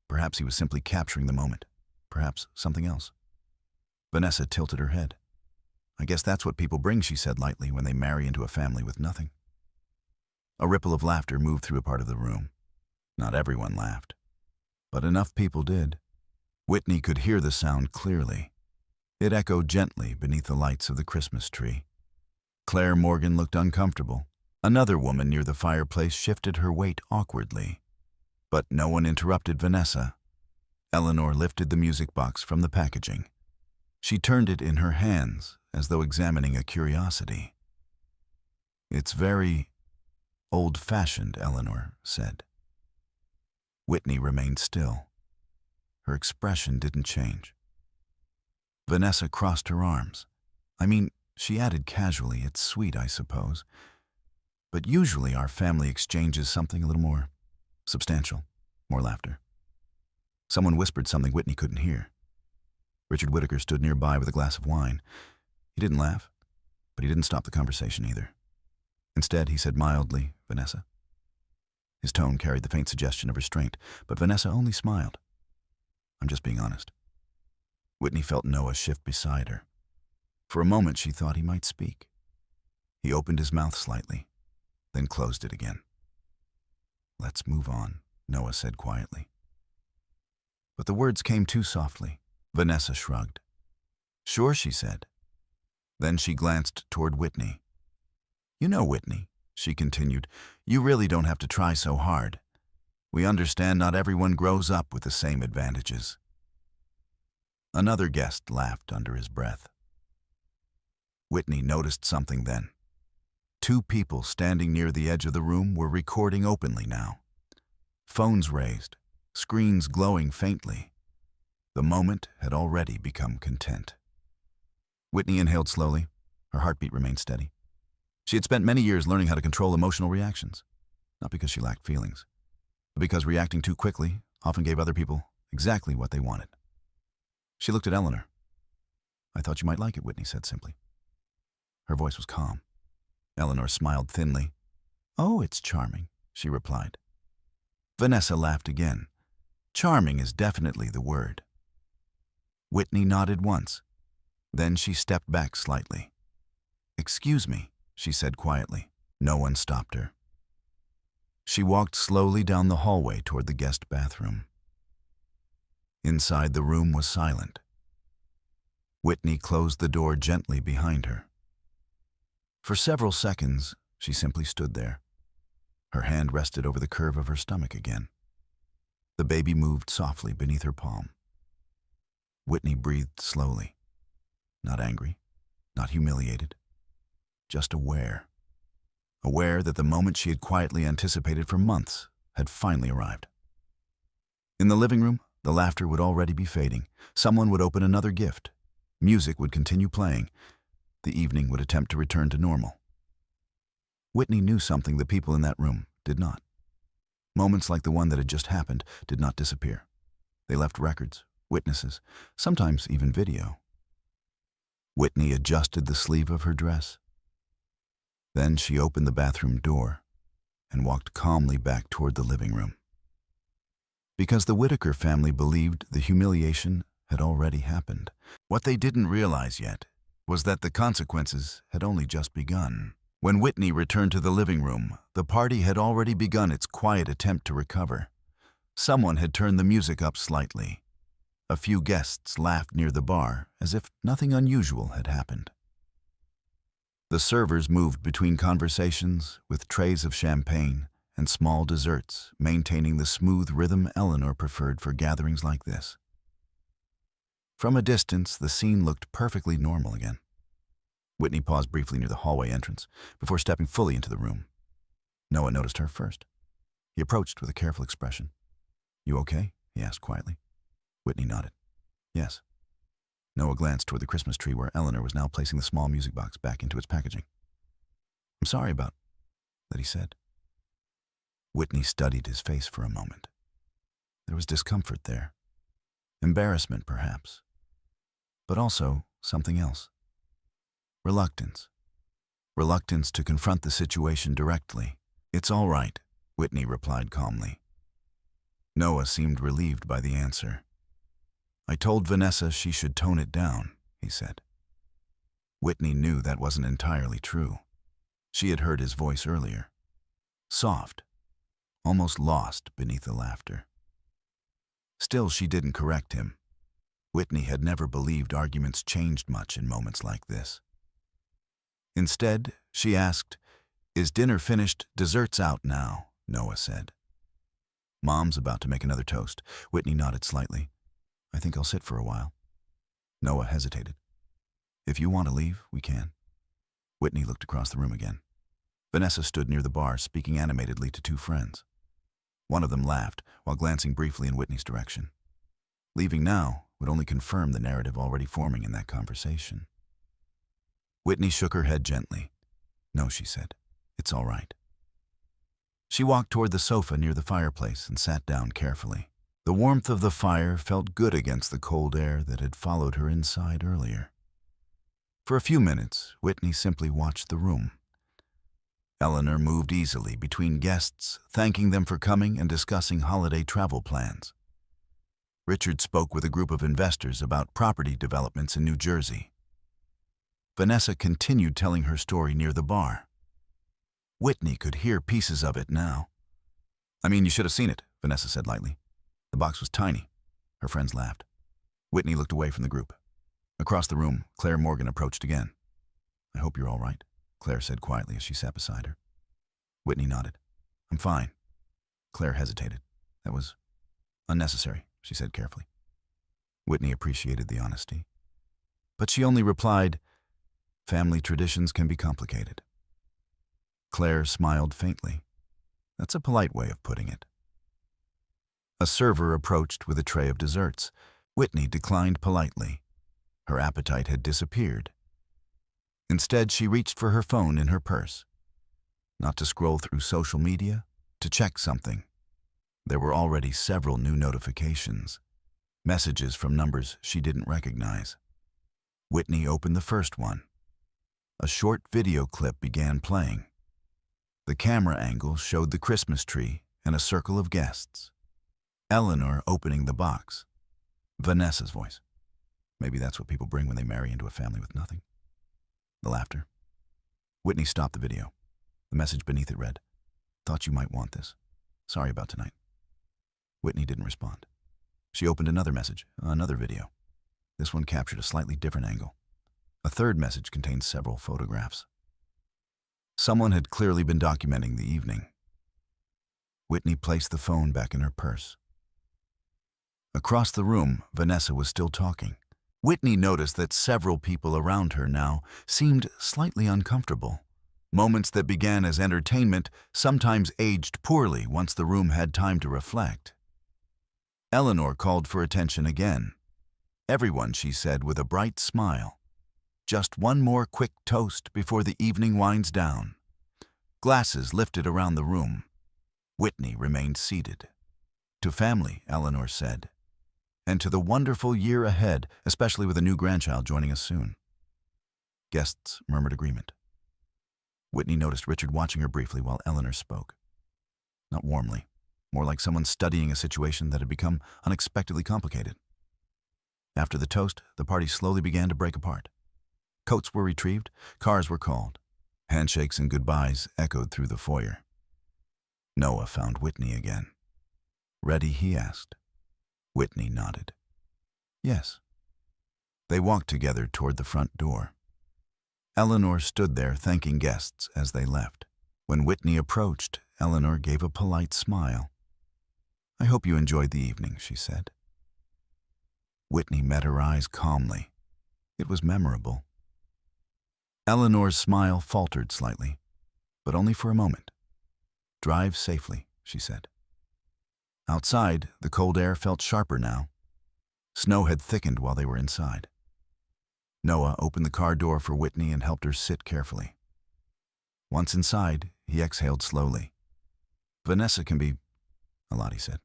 Speaker 1: Perhaps he was simply capturing the moment. Perhaps something else. Vanessa tilted her head. I guess that's what people bring, she said lightly, when they marry into a family with nothing. A ripple of laughter moved through a part of the room. Not everyone laughed, but enough people did. Whitney could hear the sound clearly. It echoed gently beneath the lights of the Christmas tree. Claire Morgan looked uncomfortable. Another woman near the fireplace shifted her weight awkwardly. But no one interrupted Vanessa. Eleanor lifted the music box from the packaging. She turned it in her hands, as though examining a curiosity. It's very old-fashioned, Eleanor said. Whitney remained still. Her expression didn't change. Vanessa crossed her arms. She added casually, it's sweet, I suppose. But usually our family exchanges something a little more substantial. More laughter. Someone whispered something Whitney couldn't hear. Richard Whittaker stood nearby with a glass of wine. He didn't laugh, but he didn't stop the conversation either. Instead, he said mildly, Vanessa. His tone carried the faint suggestion of restraint, but Vanessa only smiled. I'm just being honest. Whitney felt Noah shift beside her. For a moment, she thought he might speak. He opened his mouth slightly, then closed it again. Let's move on, Noah said quietly. But the words came too softly. Vanessa shrugged. Sure, she said. Then she glanced toward Whitney. You know, Whitney, she continued, you really don't have to try so hard. We understand not everyone grows up with the same advantages. Another guest laughed under his breath. Whitney noticed something then. Two people standing near the edge of the room were recording openly now. Phones raised, screens glowing faintly. The moment had already become content. Whitney inhaled slowly. Her heartbeat remained steady. She had spent many years learning how to control emotional reactions, not because she lacked feelings, but because reacting too quickly often gave other people exactly what they wanted. She looked at Eleanor. I thought you might like it, Whitney said simply. Her voice was calm. Eleanor smiled thinly. Oh, it's charming, she replied. Vanessa laughed again. Charming is definitely the word. Whitney nodded once. Then she stepped back slightly. Excuse me, she said quietly. No one stopped her. She walked slowly down the hallway toward the guest bathroom. Inside the room was silent. Whitney closed the door gently behind her. For several seconds, she simply stood there. Her hand rested over the curve of her stomach again. The baby moved softly beneath her palm. Whitney breathed slowly, not angry, not humiliated, just aware. Aware that the moment she had quietly anticipated for months had finally arrived. In the living room, the laughter would already be fading. Someone would open another gift. Music would continue playing. The evening would attempt to return to normal. Whitney knew something the people in that room did not. Moments like the one that had just happened did not disappear. They left records, witnesses, sometimes even video. Whitney adjusted the sleeve of her dress. Then she opened the bathroom door and walked calmly back toward the living room. Because the Whitaker family believed the humiliation had already happened. What they didn't realize yet was that the consequences had only just begun. When Whitney returned to the living room, the party had already begun its quiet attempt to recover. Someone had turned the music up slightly. A few guests laughed near the bar as if nothing unusual had happened. The servers moved between conversations with trays of champagne and small desserts, maintaining the smooth rhythm Eleanor preferred for gatherings like this. From a distance, the scene looked perfectly normal again. Whitney paused briefly near the hallway entrance before stepping fully into the room. Noah noticed her first. He approached with a careful expression. "You okay?" he asked quietly. Whitney nodded. "Yes." Noah glanced toward the Christmas tree where Eleanor was now placing the small music box back into its packaging. "I'm sorry about that," he said. Whitney studied his face for a moment. There was discomfort there. Embarrassment, perhaps. But also something else. Reluctance. Reluctance to confront the situation directly. "It's all right," Whitney replied calmly. Noah seemed relieved by the answer. "I told Vanessa she should tone it down," he said. Whitney knew that wasn't entirely true. She had heard his voice earlier. Soft, almost lost beneath the laughter. Still, she didn't correct him. Whitney had never believed arguments changed much in moments like this. Instead, she asked, "Is dinner finished? Dessert's out now," Noah said. "Mom's about to make another toast." Whitney nodded slightly. "I think I'll sit for a while." Noah hesitated. "If you want to leave, we can." Whitney looked across the room again. Vanessa stood near the bar, speaking animatedly to two friends. One of them laughed, while glancing briefly in Whitney's direction. Leaving now would only confirm the narrative already forming in that conversation. Whitney shook her head gently. "No," she said. "It's all right." She walked toward the sofa near the fireplace and sat down carefully. The warmth of the fire felt good against the cold air that had followed her inside earlier. For a few minutes, Whitney simply watched the room. Eleanor moved easily between guests, thanking them for coming and discussing holiday travel plans. Richard spoke with a group of investors about property developments in New Jersey. Vanessa continued telling her story near the bar. Whitney could hear pieces of it now. "I mean, you should have seen it," Vanessa said lightly. "The box was tiny." Her friends laughed. Whitney looked away from the group. Across the room, Claire Morgan approached again. "I hope you're all right," Claire said quietly as she sat beside her. Whitney nodded. "I'm fine." Claire hesitated. "That was unnecessary," she said carefully. Whitney appreciated the honesty. But she only replied, "Family traditions can be complicated." Claire smiled faintly. That's a polite way of putting it. A server approached with a tray of desserts. Whitney declined politely. Her appetite had disappeared. Instead, she reached for her phone in her purse. Not to scroll through social media, to check something. There were already several new notifications. Messages from numbers she didn't recognize. Whitney opened the first one. A short video clip began playing. The camera angle showed the Christmas tree and a circle of guests. Eleanor opening the box. Vanessa's voice. Maybe that's what people bring when they marry into a family with nothing. The laughter. Whitney stopped the video. The message beneath it read, "Thought you might want this. Sorry about tonight." Whitney didn't respond. She opened another message, another video. This one captured a slightly different angle. A third message contained several photographs. Someone had clearly been documenting the evening. Whitney placed the phone back in her purse. Across the room, Vanessa was still talking. Whitney noticed that several people around her now seemed slightly uncomfortable. Moments that began as entertainment sometimes aged poorly once the room had time to reflect. Eleanor called for attention again. Everyone, she said with a bright smile. Just one more quick toast before the evening winds down. Glasses lifted around the room. Whitney remained seated. To family, Eleanor said. And to the wonderful year ahead, especially with a new grandchild joining us soon. Guests murmured agreement. Whitney noticed Richard watching her briefly while Eleanor spoke. Not warmly, more like someone studying a situation that had become unexpectedly complicated. After the toast, the party slowly began to break apart. Coats were retrieved, cars were called. Handshakes and goodbyes echoed through the foyer. Noah found Whitney again. "Ready?" he asked. Whitney nodded. "Yes." They walked together toward the front door. Eleanor stood there thanking guests as they left. When Whitney approached, Eleanor gave a polite smile. "I hope you enjoyed the evening," she said. Whitney met her eyes calmly. It was memorable. Eleanor's smile faltered slightly, but only for a moment. "Drive safely," she said. Outside, the cold air felt sharper now. Snow had thickened while they were inside. Noah opened the car door for Whitney and helped her sit carefully. Once inside, he exhaled slowly. "Vanessa can be a lot," he said.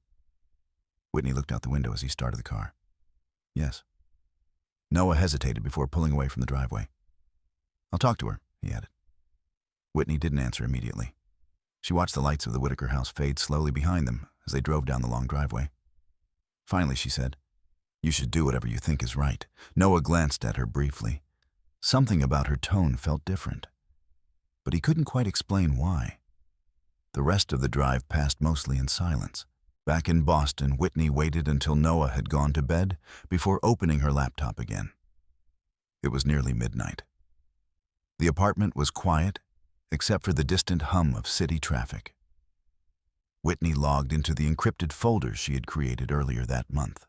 Speaker 1: Whitney looked out the window as he started the car. "Yes." Noah hesitated before pulling away from the driveway. "I'll talk to her," he added. Whitney didn't answer immediately. She watched the lights of the Whitaker house fade slowly behind them as they drove down the long driveway. Finally, she said, "You should do whatever you think is right." Noah glanced at her briefly. Something about her tone felt different, but he couldn't quite explain why. The rest of the drive passed mostly in silence. Back in Boston, Whitney waited until Noah had gone to bed before opening her laptop again. It was nearly midnight. The apartment was quiet, except for the distant hum of city traffic. Whitney logged into the encrypted folders she had created earlier that month.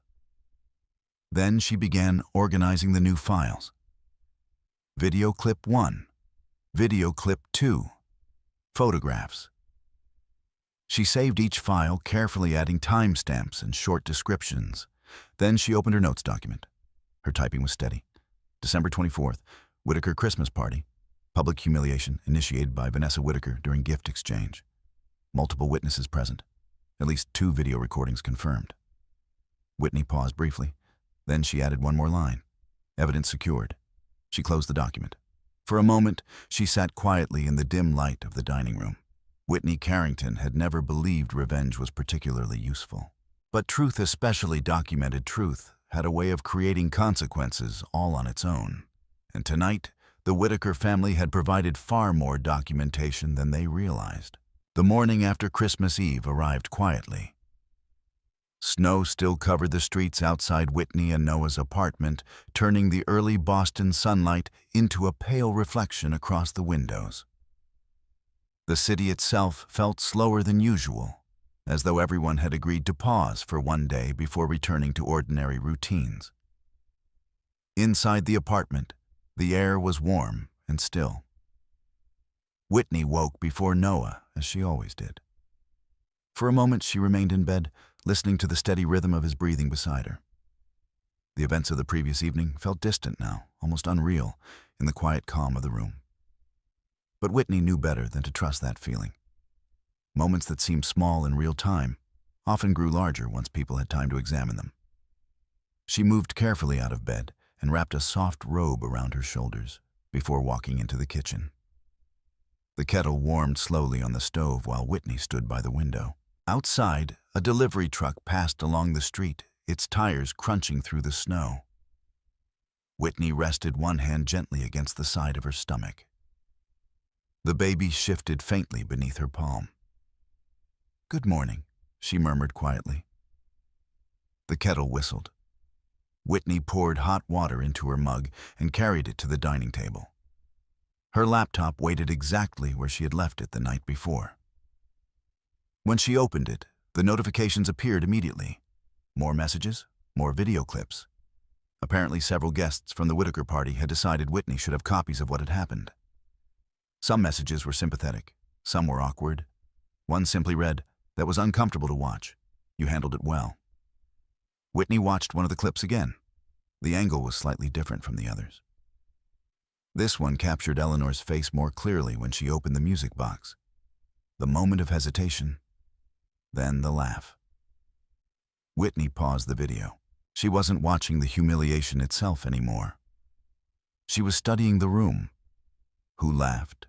Speaker 1: Then she began organizing the new files. Video clip 1, video clip 2, photographs. She saved each file, carefully adding timestamps and short descriptions. Then she opened her notes document. Her typing was steady. December 24th, Whitaker Christmas party. Public humiliation initiated by Vanessa Whitaker during gift exchange. Multiple witnesses present. At least 2 video recordings confirmed. Whitney paused briefly. Then she added one more line. Evidence secured. She closed the document. For a moment, she sat quietly in the dim light of the dining room. Whitney Carrington had never believed revenge was particularly useful. But truth, especially documented truth, had a way of creating consequences all on its own. And tonight, the Whitaker family had provided far more documentation than they realized. The morning after Christmas Eve arrived quietly. Snow still covered the streets outside Whitney and Noah's apartment, turning the early Boston sunlight into a pale reflection across the windows. The city itself felt slower than usual, as though everyone had agreed to pause for one day before returning to ordinary routines. Inside the apartment, the air was warm and still. Whitney woke before Noah, as she always did. For a moment, she remained in bed, listening to the steady rhythm of his breathing beside her. The events of the previous evening felt distant now, almost unreal, in the quiet calm of the room. But Whitney knew better than to trust that feeling. Moments that seemed small in real time often grew larger once people had time to examine them. She moved carefully out of bed and wrapped a soft robe around her shoulders before walking into the kitchen. The kettle warmed slowly on the stove while Whitney stood by the window. Outside, a delivery truck passed along the street, its tires crunching through the snow. Whitney rested one hand gently against the side of her stomach. The baby shifted faintly beneath her palm. "Good morning," she murmured quietly. The kettle whistled. Whitney poured hot water into her mug and carried it to the dining table. Her laptop waited exactly where she had left it the night before. When she opened it, the notifications appeared immediately. More messages, more video clips. Apparently, several guests from the Whitaker party had decided Whitney should have copies of what had happened. Some messages were sympathetic, some were awkward. One simply read, "That was uncomfortable to watch. You handled it well." Whitney watched one of the clips again. The angle was slightly different from the others. This one captured Eleanor's face more clearly when she opened the music box. The moment of hesitation, then the laugh. Whitney paused the video. She wasn't watching the humiliation itself anymore. She was studying the room. Who laughed?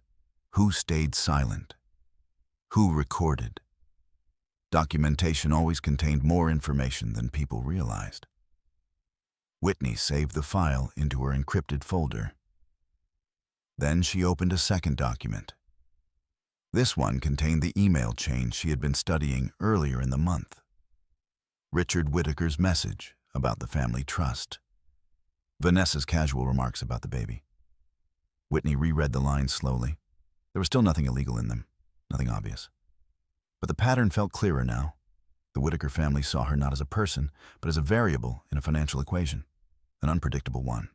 Speaker 1: Who stayed silent? Who recorded? Documentation always contained more information than people realized. Whitney saved the file into her encrypted folder. Then she opened a second document. This one contained the email chain she had been studying earlier in the month. Richard Whitaker's message about the family trust. Vanessa's casual remarks about the baby. Whitney reread the lines slowly. There was still nothing illegal in them, nothing obvious. But the pattern felt clearer now. The Whitaker family saw her not as a person, but as a variable in a financial equation, an unpredictable one.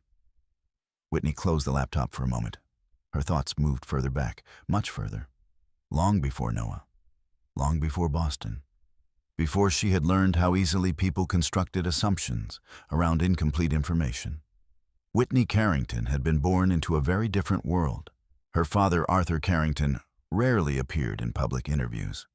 Speaker 1: Whitney closed the laptop for a moment. Her thoughts moved further back, much further. Long before Noah. Long before Boston. Before she had learned how easily people constructed assumptions around incomplete information. Whitney Carrington had been born into a very different world. Her father, Arthur Carrington, rarely appeared in public interviews.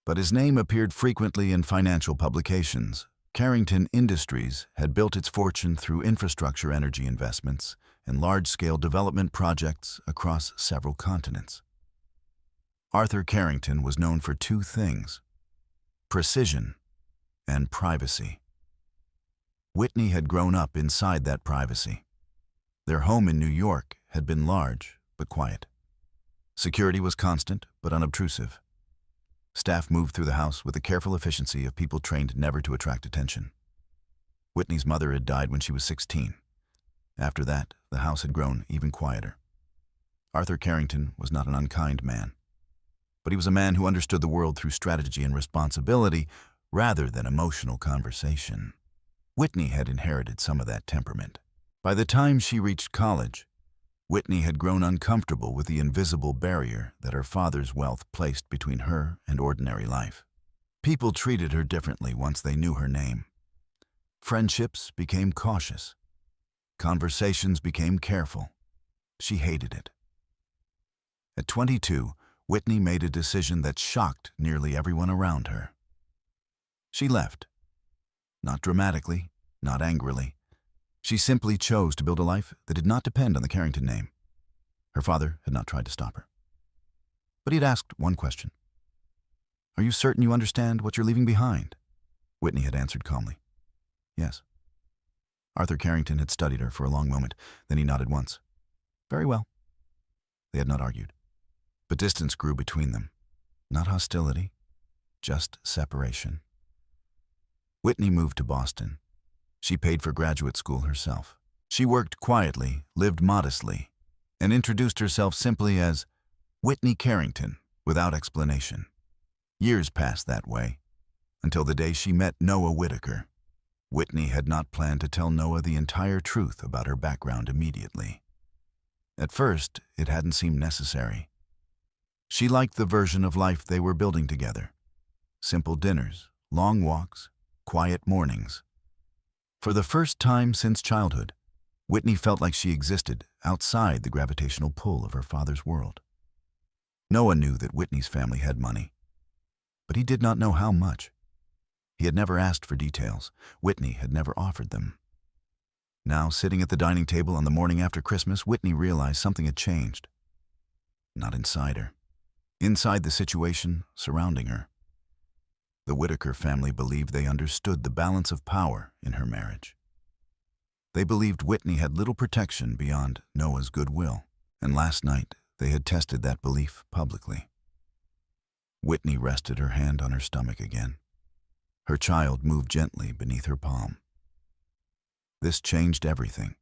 Speaker 1: But his name appeared frequently in financial publications. Carrington Industries had built its fortune through infrastructure energy investments and large-scale development projects across several continents. Arthur Carrington was known for two things: precision and privacy. Whitney had grown up inside that privacy. Their home in New York had been large but quiet. Security was constant but unobtrusive. Staff moved through the house with the careful efficiency of people trained never to attract attention. Whitney's mother had died when she was 16. After that, the house had grown even quieter. Arthur Carrington was not an unkind man, but he was a man who understood the world through strategy and responsibility rather than emotional conversation. Whitney had inherited some of that temperament. By the time she reached college, Whitney had grown uncomfortable with the invisible barrier that her father's wealth placed between her and ordinary life. People treated her differently once they knew her name. Friendships became cautious. Conversations became careful. She hated it. At 22, Whitney made a decision that shocked nearly everyone around her. She left. Not dramatically, not angrily. She simply chose to build a life that did not depend on the Carrington name. Her father had not tried to stop her. But he had asked one question. "Are you certain you understand what you're leaving behind?" Whitney had answered calmly. "Yes." Arthur Carrington had studied her for a long moment, then he nodded once. "Very well." They had not argued. But distance grew between them. Not hostility, just separation. Whitney moved to Boston. She paid for graduate school herself. She worked quietly, lived modestly, and introduced herself simply as Whitney Carrington, without explanation. Years passed that way, until the day she met Noah Whitaker. Whitney had not planned to tell Noah the entire truth about her background immediately. At first, it hadn't seemed necessary. She liked the version of life they were building together. Simple dinners, long walks, quiet mornings. For the first time since childhood, Whitney felt like she existed outside the gravitational pull of her father's world. Noah knew that Whitney's family had money, but he did not know how much. He had never asked for details. Whitney had never offered them. Now, sitting at the dining table on the morning after Christmas, Whitney realized something had changed. Not inside her. Inside the situation surrounding her. The Whitaker family believed they understood the balance of power in her marriage. They believed Whitney had little protection beyond Noah's goodwill, and last night they had tested that belief publicly. Whitney rested her hand on her stomach again. Her child moved gently beneath her palm. This changed everything.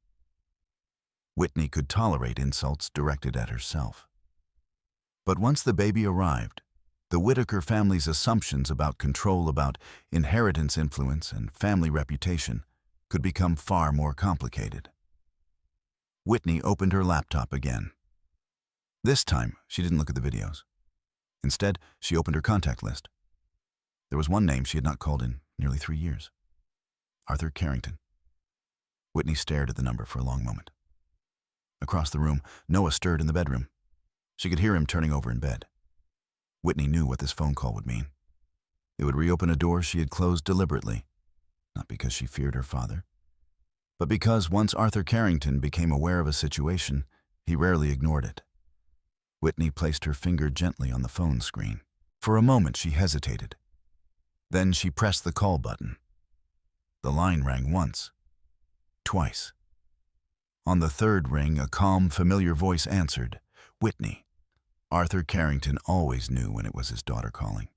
Speaker 1: Whitney could tolerate insults directed at herself. But once the baby arrived, The Whitaker family's assumptions about control, about inheritance influence, and family reputation could become far more complicated. Whitney opened her laptop again. This time, she didn't look at the videos. Instead, she opened her contact list. There was one name she had not called in nearly 3 years. Arthur Carrington. Whitney stared at the number for a long moment. Across the room, Noah stirred in the bedroom. She could hear him turning over in bed. Whitney knew what this phone call would mean. It would reopen a door she had closed deliberately, not because she feared her father, but because once Arthur Carrington became aware of a situation, he rarely ignored it. Whitney placed her finger gently on the phone screen. For a moment, she hesitated. Then she pressed the call button. The line rang once, twice. On the third ring, a calm, familiar voice answered. Whitney. Arthur Carrington always knew when it was his daughter calling.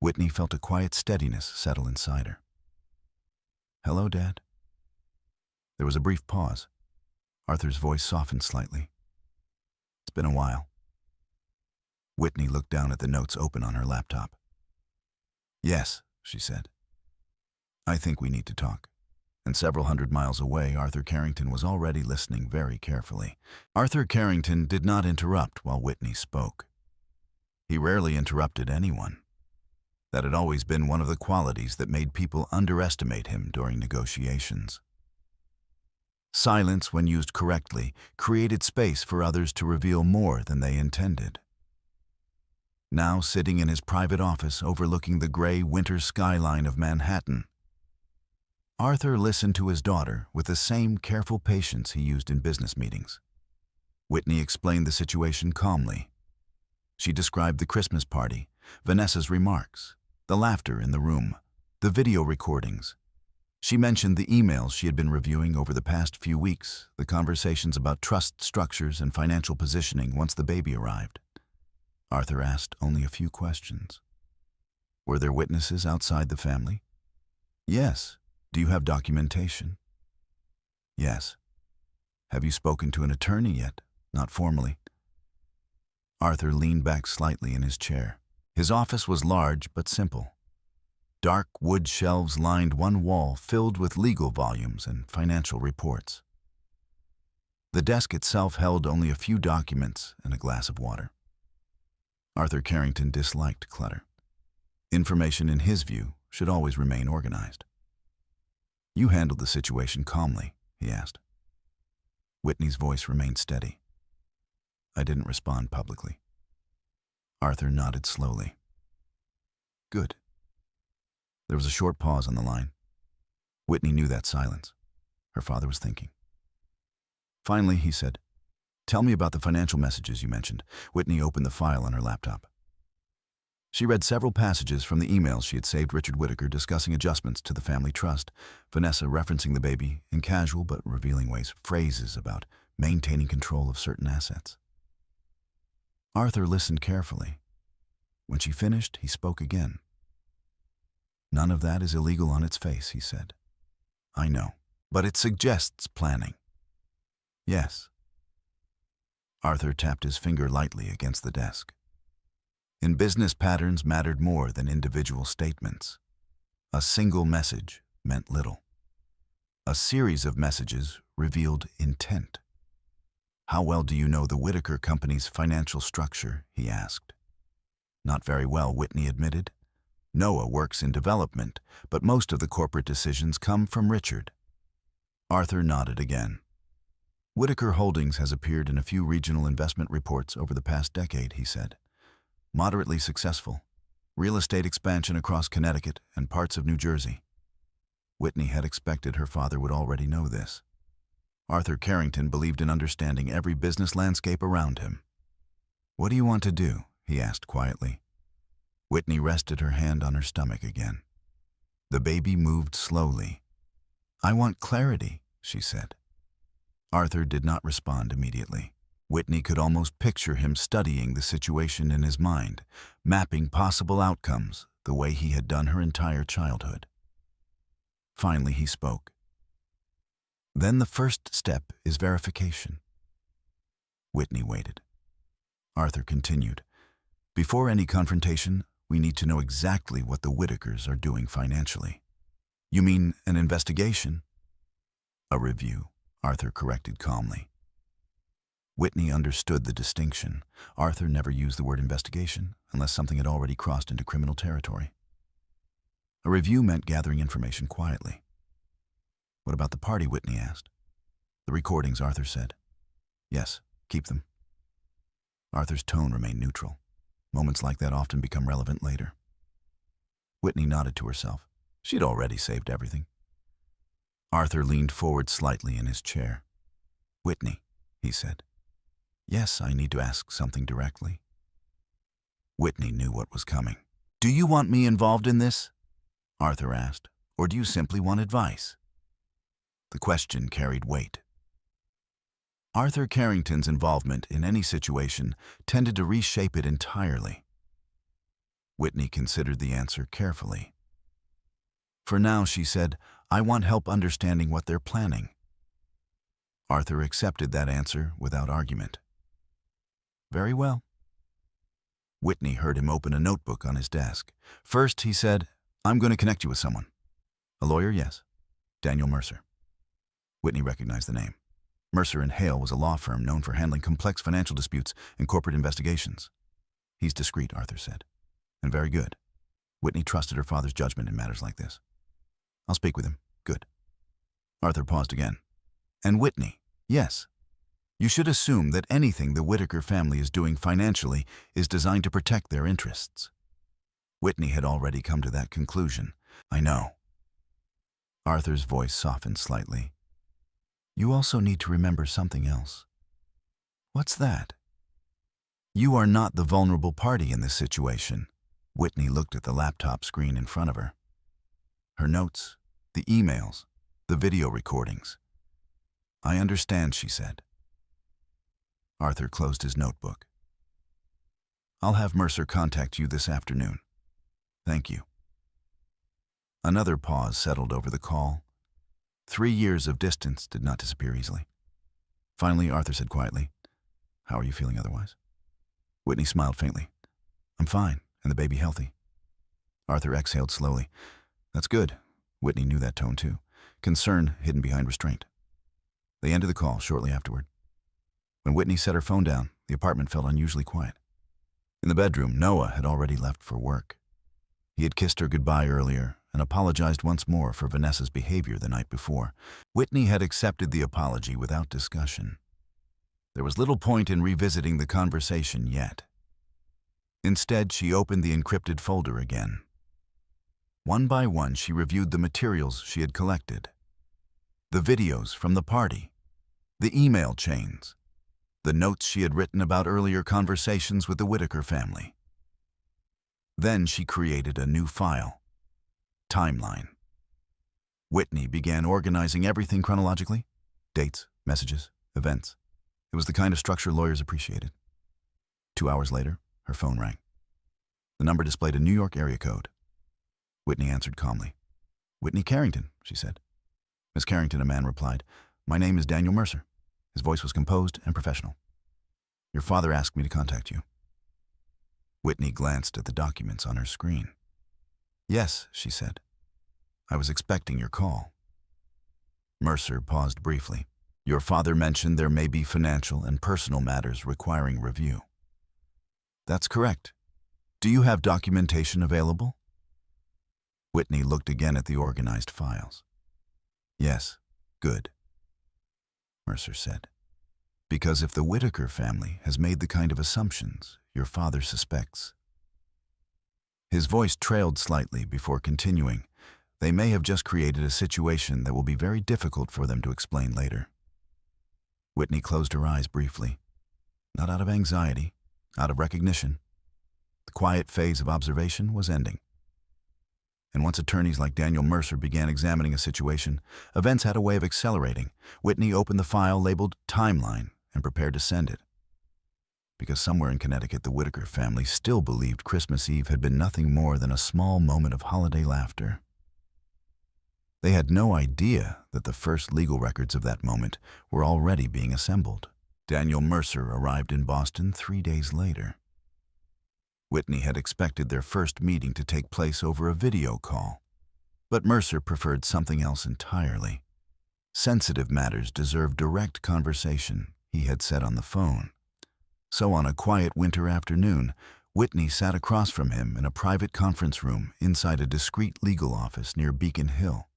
Speaker 1: Whitney felt a quiet steadiness settle inside her. Hello, Dad? There was a brief pause. Arthur's voice softened slightly. It's been a while. Whitney looked down at the notes open on her laptop. Yes, she said. I think we need to talk. And several hundred miles away, Arthur Carrington was already listening very carefully. Arthur Carrington did not interrupt while Whitney spoke. He rarely interrupted anyone. That had always been one of the qualities that made people underestimate him during negotiations. Silence, when used correctly, created space for others to reveal more than they intended. Now sitting in his private office overlooking the gray winter skyline of Manhattan, Arthur listened to his daughter with the same careful patience he used in business meetings. Whitney explained the situation calmly. She described the Christmas party, Vanessa's remarks, the laughter in the room, the video recordings. She mentioned the emails she had been reviewing over the past few weeks, the conversations about trust structures and financial positioning once the baby arrived. Arthur asked only a few questions. Were there witnesses outside the family? Yes. Do you have documentation? Yes. Have you spoken to an attorney yet? Not formally. Arthur leaned back slightly in his chair. His office was large but simple. Dark wood shelves lined one wall filled with legal volumes and financial reports. The desk itself held only a few documents and a glass of water. Arthur Carrington disliked clutter. Information, in his view, should always remain organized. You handled the situation calmly, he asked. Whitney's voice remained steady. I didn't respond publicly. Arthur nodded slowly. Good. There was a short pause on the line. Whitney knew that silence. Her father was thinking. Finally, he said, Tell me about the financial messages you mentioned. Whitney opened the file on her laptop. She read several passages from the emails she had saved Richard Whitaker discussing adjustments to the family trust, Vanessa referencing the baby in casual but revealing ways, phrases about maintaining control of certain assets. Arthur listened carefully. When she finished, he spoke again. None of that is illegal on its face, he said. I know, but it suggests planning. Yes. Arthur tapped his finger lightly against the desk. In business, patterns mattered more than individual statements. A single message meant little. A series of messages revealed intent. How well do you know the Whitaker company's financial structure? He asked. Not very well, Whitney admitted. Noah works in development, but most of the corporate decisions come from Richard. Arthur nodded again. Whitaker Holdings has appeared in a few regional investment reports over the past decade, he said. Moderately successful. Real estate expansion across Connecticut and parts of New Jersey. Whitney had expected her father would already know this. Arthur Carrington believed in understanding every business landscape around him. What do you want to do? He asked quietly. Whitney rested her hand on her stomach again. The baby moved slowly. I want clarity, she said. Arthur did not respond immediately. Whitney could almost picture him studying the situation in his mind, mapping possible outcomes the way he had done her entire childhood. Finally, he spoke. Then the first step is verification. Whitney waited. Arthur continued. Before any confrontation, we need to know exactly what the Whitakers are doing financially. You mean an investigation? A review, Arthur corrected calmly. Whitney understood the distinction. Arthur never used the word investigation unless something had already crossed into criminal territory. A review meant gathering information quietly. What about the party? Whitney asked. The recordings, Arthur said. Yes, keep them. Arthur's tone remained neutral. Moments like that often become relevant later. Whitney nodded to herself. She'd already saved everything. Arthur leaned forward slightly in his chair. Whitney, he said. Yes, I need to ask something directly. Whitney knew what was coming. Do you want me involved in this? Arthur asked, or do you simply want advice? The question carried weight. Arthur Carrington's involvement in any situation tended to reshape it entirely. Whitney considered the answer carefully. For now, she said, I want help understanding what they're planning. Arthur accepted that answer without argument. Very well. Whitney heard him open a notebook on his desk. First, he said, I'm going to connect you with someone. A lawyer, yes. Daniel Mercer. Whitney recognized the name. Mercer & Hale was a law firm known for handling complex financial disputes and corporate investigations. He's discreet, Arthur said, and very good. Whitney trusted her father's judgment in matters like this. I'll speak with him. Good. Arthur paused again. And Whitney, yes. You should assume that anything the Whitaker family is doing financially is designed to protect their interests. Whitney had already come to that conclusion. I know. Arthur's voice softened slightly. You also need to remember something else. What's that? You are not the vulnerable party in this situation. Whitney looked at the laptop screen in front of her. Her notes, the emails, the video recordings. I understand, she said. Arthur closed his notebook. I'll have Mercer contact you this afternoon. Thank you. Another pause settled over the call. 3 years of distance did not disappear easily. Finally, Arthur said quietly, How are you feeling otherwise? Whitney smiled faintly. I'm fine, and the baby healthy. Arthur exhaled slowly. That's good. Whitney knew that tone too. Concern hidden behind restraint. They ended the call shortly afterward. When Whitney set her phone down, the apartment felt unusually quiet. In the bedroom, Noah had already left for work. He had kissed her goodbye earlier and apologized once more for Vanessa's behavior the night before. Whitney had accepted the apology without discussion. There was little point in revisiting the conversation yet. Instead, she opened the encrypted folder again. One by one, she reviewed the materials she had collected. The videos from the party, the email chains, the notes she had written about earlier conversations with the Whitaker family. Then she created a new file. Timeline. Whitney began organizing everything chronologically. Dates, messages, events. It was the kind of structure lawyers appreciated. 2 hours later, her phone rang. The number displayed a New York area code. Whitney answered calmly. Whitney Carrington, she said. Miss Carrington, a man replied. My name is Daniel Mercer. His voice was composed and professional. Your father asked me to contact you. Whitney glanced at the documents on her screen. Yes, she said. I was expecting your call. Mercer paused briefly. Your father mentioned there may be financial and personal matters requiring review. That's correct. Do you have documentation available? Whitney looked again at the organized files. Yes, good. Mercer said. Because if the Whitaker family has made the kind of assumptions your father suspects. His voice trailed slightly before continuing. They may have just created a situation that will be very difficult for them to explain later. Whitney closed her eyes briefly. Not out of anxiety, out of recognition. The quiet phase of observation was ending. And once attorneys like Daniel Mercer began examining a situation, events had a way of accelerating. Whitney opened the file labeled Timeline and prepared to send it. Because somewhere in Connecticut, the Whitaker family still believed Christmas Eve had been nothing more than a small moment of holiday laughter. They had no idea that the first legal records of that moment were already being assembled. Daniel Mercer arrived in Boston 3 days later. Whitney had expected their first meeting to take place over a video call, but Mercer preferred something else entirely. Sensitive matters deserve direct conversation, he had said on the phone. So on a quiet winter afternoon, Whitney sat across from him in a private conference room inside a discreet legal office near Beacon Hill.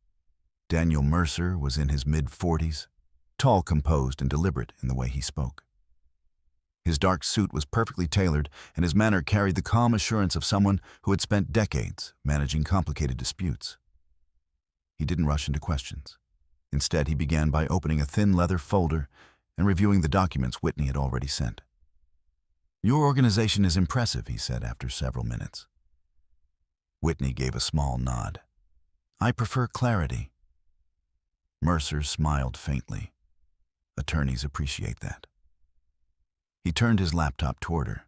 Speaker 1: Daniel Mercer was in his mid-40s, tall, composed, and deliberate in the way he spoke. His dark suit was perfectly tailored, and his manner carried the calm assurance of someone who had spent decades managing complicated disputes. He didn't rush into questions. Instead, he began by opening a thin leather folder and reviewing the documents Whitney had already sent. "Your organization is impressive," he said after several minutes. Whitney gave a small nod. "I prefer clarity." Mercer smiled faintly. Attorneys appreciate that. He turned his laptop toward her.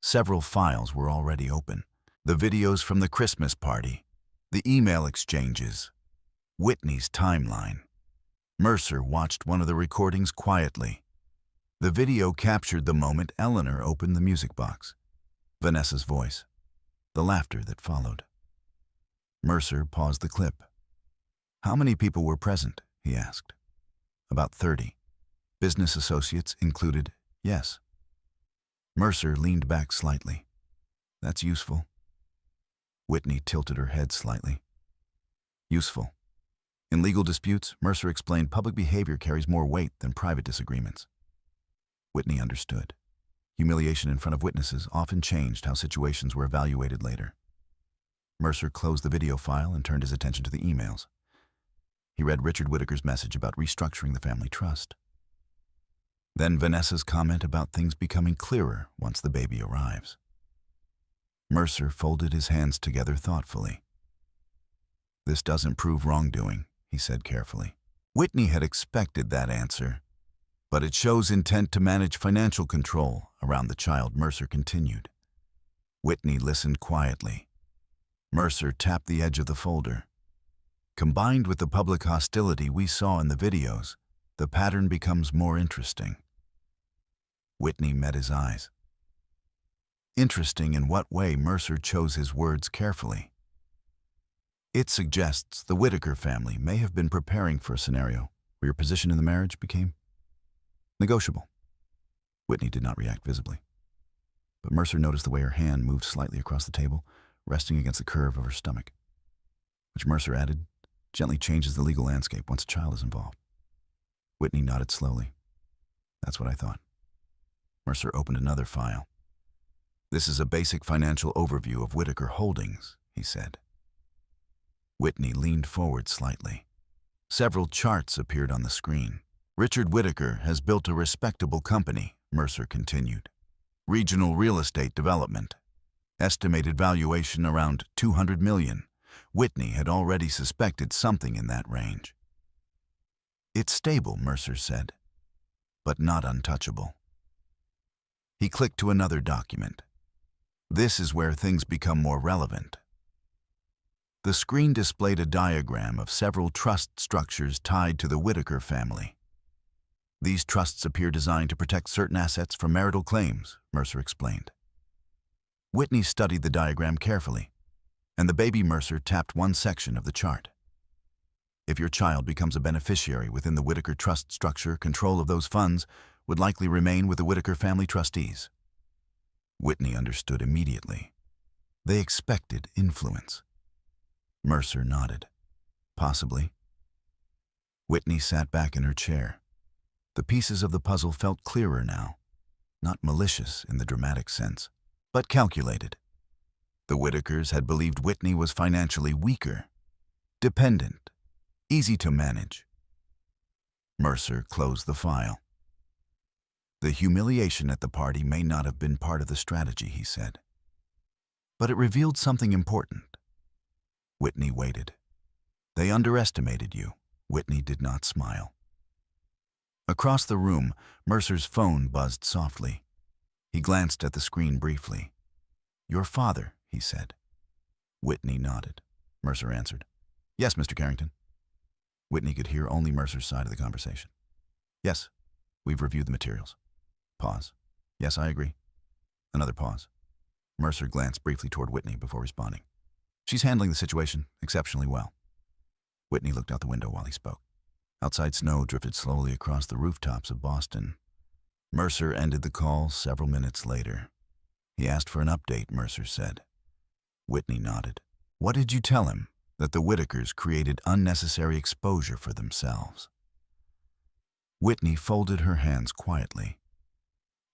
Speaker 1: Several files were already open. The videos from the Christmas party, the email exchanges, Whitney's timeline. Mercer watched one of the recordings quietly. The video captured the moment Eleanor opened the music box, Vanessa's voice, the laughter that followed. Mercer paused the clip. "How many people were present?" he asked. "About 30. Business associates included?" "Yes." Mercer leaned back slightly. "That's useful." Whitney tilted her head slightly. "Useful. In legal disputes," Mercer explained, "public behavior carries more weight than private disagreements." Whitney understood. Humiliation in front of witnesses often changed how situations were evaluated later. Mercer closed the video file and turned his attention to the emails. He read Richard Whitaker's message about restructuring the family trust. Then Vanessa's comment about things becoming clearer once the baby arrives. Mercer folded his hands together thoughtfully. "This doesn't prove wrongdoing," he said carefully. Whitney had expected that answer, but it shows intent to manage financial control around the child, Mercer continued. Whitney listened quietly. Mercer tapped the edge of the folder. "Combined with the public hostility we saw in the videos, the pattern becomes more interesting." Whitney met his eyes. "Interesting in what way?" Mercer chose his words carefully. "It suggests the Whitaker family may have been preparing for a scenario where your position in the marriage became negotiable." Whitney did not react visibly, but Mercer noticed the way her hand moved slightly across the table, resting against the curve of her stomach, which Mercer added, gently changes the legal landscape once a child is involved. Whitney nodded slowly. "That's what I thought." Mercer opened another file. "This is a basic financial overview of Whitaker Holdings," he said. Whitney leaned forward slightly. Several charts appeared on the screen. "Richard Whitaker has built a respectable company," Mercer continued. "Regional real estate development. Estimated valuation around $200 million. Whitney had already suspected something in that range. "It's stable," Mercer said, "but not untouchable." He clicked to another document. "This is where things become more relevant." The screen displayed a diagram of several trust structures tied to the Whitaker family. "These trusts appear designed to protect certain assets from marital claims," Mercer explained. Whitney studied the diagram carefully, and the baby Mercer tapped one section of the chart. "If your child becomes a beneficiary within the Whitaker trust structure, control of those funds would likely remain with the Whitaker family trustees." Whitney understood immediately. They expected influence. Mercer nodded. "Possibly." Whitney sat back in her chair. The pieces of the puzzle felt clearer now, not malicious in the dramatic sense, but calculated. The Whitakers had believed Whitney was financially weaker, dependent, easy to manage. Mercer closed the file. "The humiliation at the party may not have been part of the strategy," he said, "but it revealed something important." Whitney waited. "They underestimated you." Whitney did not smile. Across the room, Mercer's phone buzzed softly. He glanced at the screen briefly. "Your father," he said. Whitney nodded. Mercer answered, "Yes, Mr. Carrington." Whitney could hear only Mercer's side of the conversation. "Yes, we've reviewed the materials." Pause. "Yes, I agree." Another pause. Mercer glanced briefly toward Whitney before responding. She's handling the situation exceptionally well. Whitney looked out the window while he spoke. Outside, snow drifted slowly across the rooftops of Boston. Mercer ended the call several minutes later. He asked for an update, Mercer said. Whitney nodded. What did you tell him? That the Whitakers created unnecessary exposure for themselves. Whitney folded her hands quietly.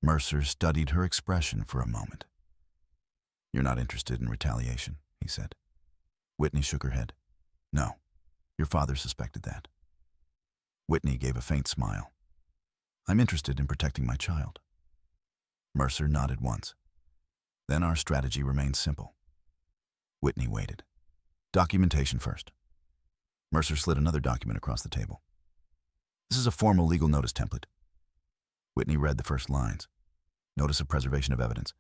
Speaker 1: Mercer studied her expression for a moment. You're not interested in retaliation, he said. Whitney shook her head. No, your father suspected that. Whitney gave a faint smile. I'm interested in protecting my child. Mercer nodded once. Then our strategy remains simple. Whitney waited. Documentation first. Mercer slid another document across the table. This is a formal legal notice template. Whitney read the first lines. Notice of preservation of evidence.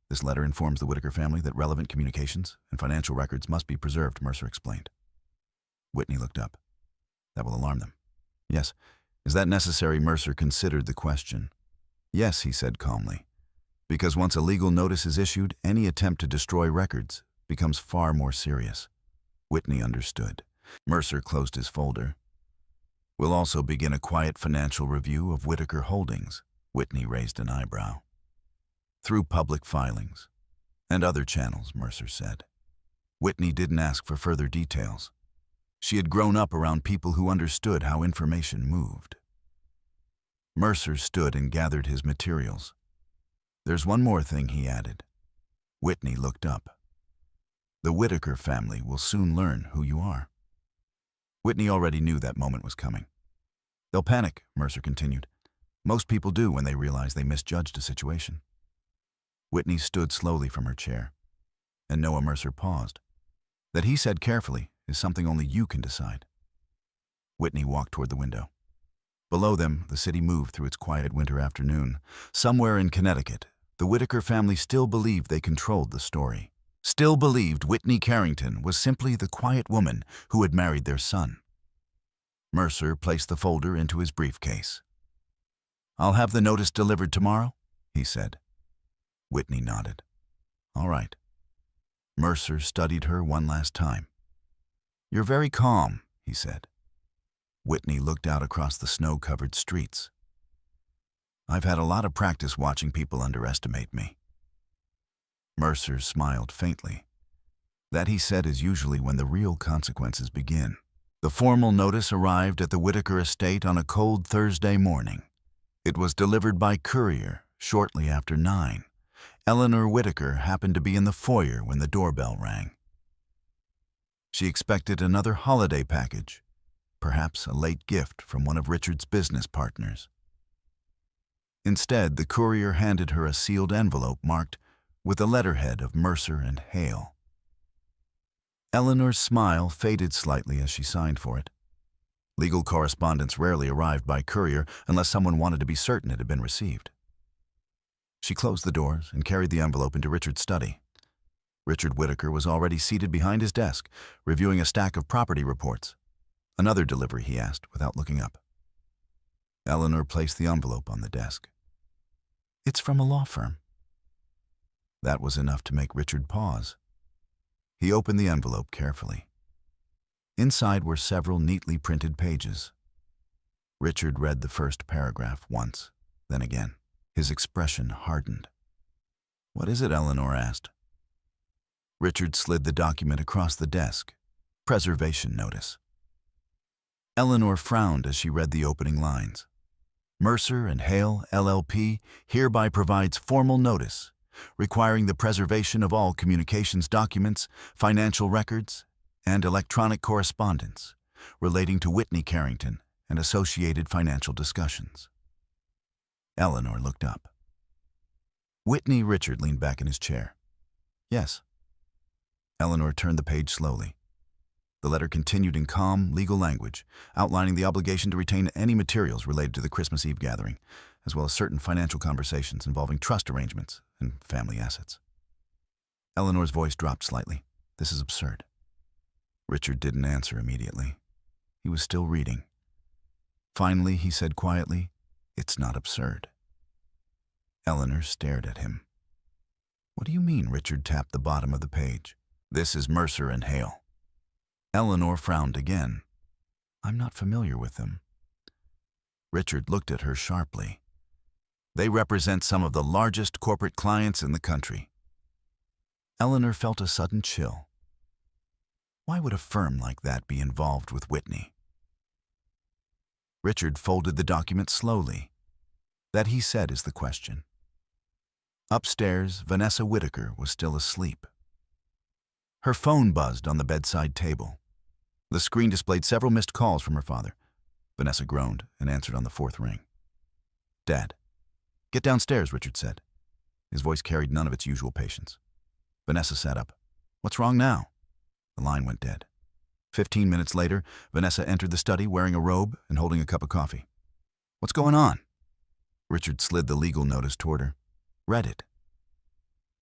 Speaker 1: This letter informs the Whitaker family that relevant communications and financial records must be preserved, Mercer explained. Whitney looked up. That will alarm them. Yes. Is that necessary? Mercer considered the question. Yes, he said calmly. Because once a legal notice is issued, any attempt to destroy records becomes far more serious. Whitney understood. Mercer closed his folder. We'll also begin a quiet financial review of Whitaker Holdings. Whitney raised an eyebrow. Through public filings and other channels, Mercer said. Whitney didn't ask for further details. She had grown up around people who understood how information moved. Mercer stood and gathered his materials. There's one more thing, he added. Whitney looked up. The Whitaker family will soon learn who you are. Whitney already knew that moment was coming. They'll panic, Mercer continued. Most people do when they realize they misjudged a situation. Whitney stood slowly from her chair, and Noah Mercer paused. That he said carefully is something only you can decide. Whitney walked toward the window. Below them, the city moved through its quiet winter afternoon. Somewhere in Connecticut, the Whitaker family still believed they controlled the story. Still believed Whitney Carrington was simply the quiet woman who had married their son. Mercer placed the folder into his briefcase. I'll have the notice delivered tomorrow, he said. Whitney nodded. All right. Mercer studied her one last time. You're very calm, he said. Whitney looked out across the snow-covered streets. I've had a lot of practice watching people underestimate me. Mercer smiled faintly. That, he said, is usually when the real consequences begin. The formal notice arrived at the Whitaker estate on a cold Thursday morning. It was delivered by courier shortly after 9. Eleanor Whitaker happened to be in the foyer when the doorbell rang. She expected another holiday package, perhaps a late gift from one of Richard's business partners. Instead, the courier handed her a sealed envelope marked with a letterhead of Mercer and Hale. Eleanor's smile faded slightly as she signed for it. Legal correspondence rarely arrived by courier unless someone wanted to be certain it had been received. She closed the doors and carried the envelope into Richard's study. Richard Whitaker was already seated behind his desk, reviewing a stack of property reports. Another delivery, he asked, without looking up. Eleanor placed the envelope on the desk. It's from a law firm. That was enough to make Richard pause. He opened the envelope carefully. Inside were several neatly printed pages. Richard read the first paragraph once, then again. His expression hardened. What is it? Eleanor asked. Richard slid the document across the desk. Preservation notice. Eleanor frowned as she read the opening lines. Mercer and Hale, LLP, hereby provides formal notice, requiring the preservation of all communications documents, financial records, and electronic correspondence relating to Whitney Carrington and associated financial discussions. Eleanor looked up. Whitney. Richard leaned back in his chair. Yes. Eleanor turned the page slowly. The letter continued in calm, legal language, outlining the obligation to retain any materials related to the Christmas Eve gathering, as well as certain financial conversations involving trust arrangements and family assets. Eleanor's voice dropped slightly. This is absurd. Richard didn't answer immediately. He was still reading. Finally, he said quietly, It's not absurd. Eleanor stared at him. What do you mean? Richard tapped the bottom of the page. This is Mercer and Hale. Eleanor frowned again. I'm not familiar with them. Richard looked at her sharply. They represent some of the largest corporate clients in the country. Eleanor felt a sudden chill. Why would a firm like that be involved with Whitney? Richard folded the document slowly. That, he said, is the question. Upstairs, Vanessa Whitaker was still asleep. Her phone buzzed on the bedside table. The screen displayed several missed calls from her father. Vanessa groaned and answered on the fourth ring. Dad. Get downstairs, Richard said. His voice carried none of its usual patience. Vanessa sat up. What's wrong now? The line went dead. 15 minutes later, Vanessa entered the study wearing a robe and holding a cup of coffee. What's going on? Richard slid the legal notice toward her. Read it.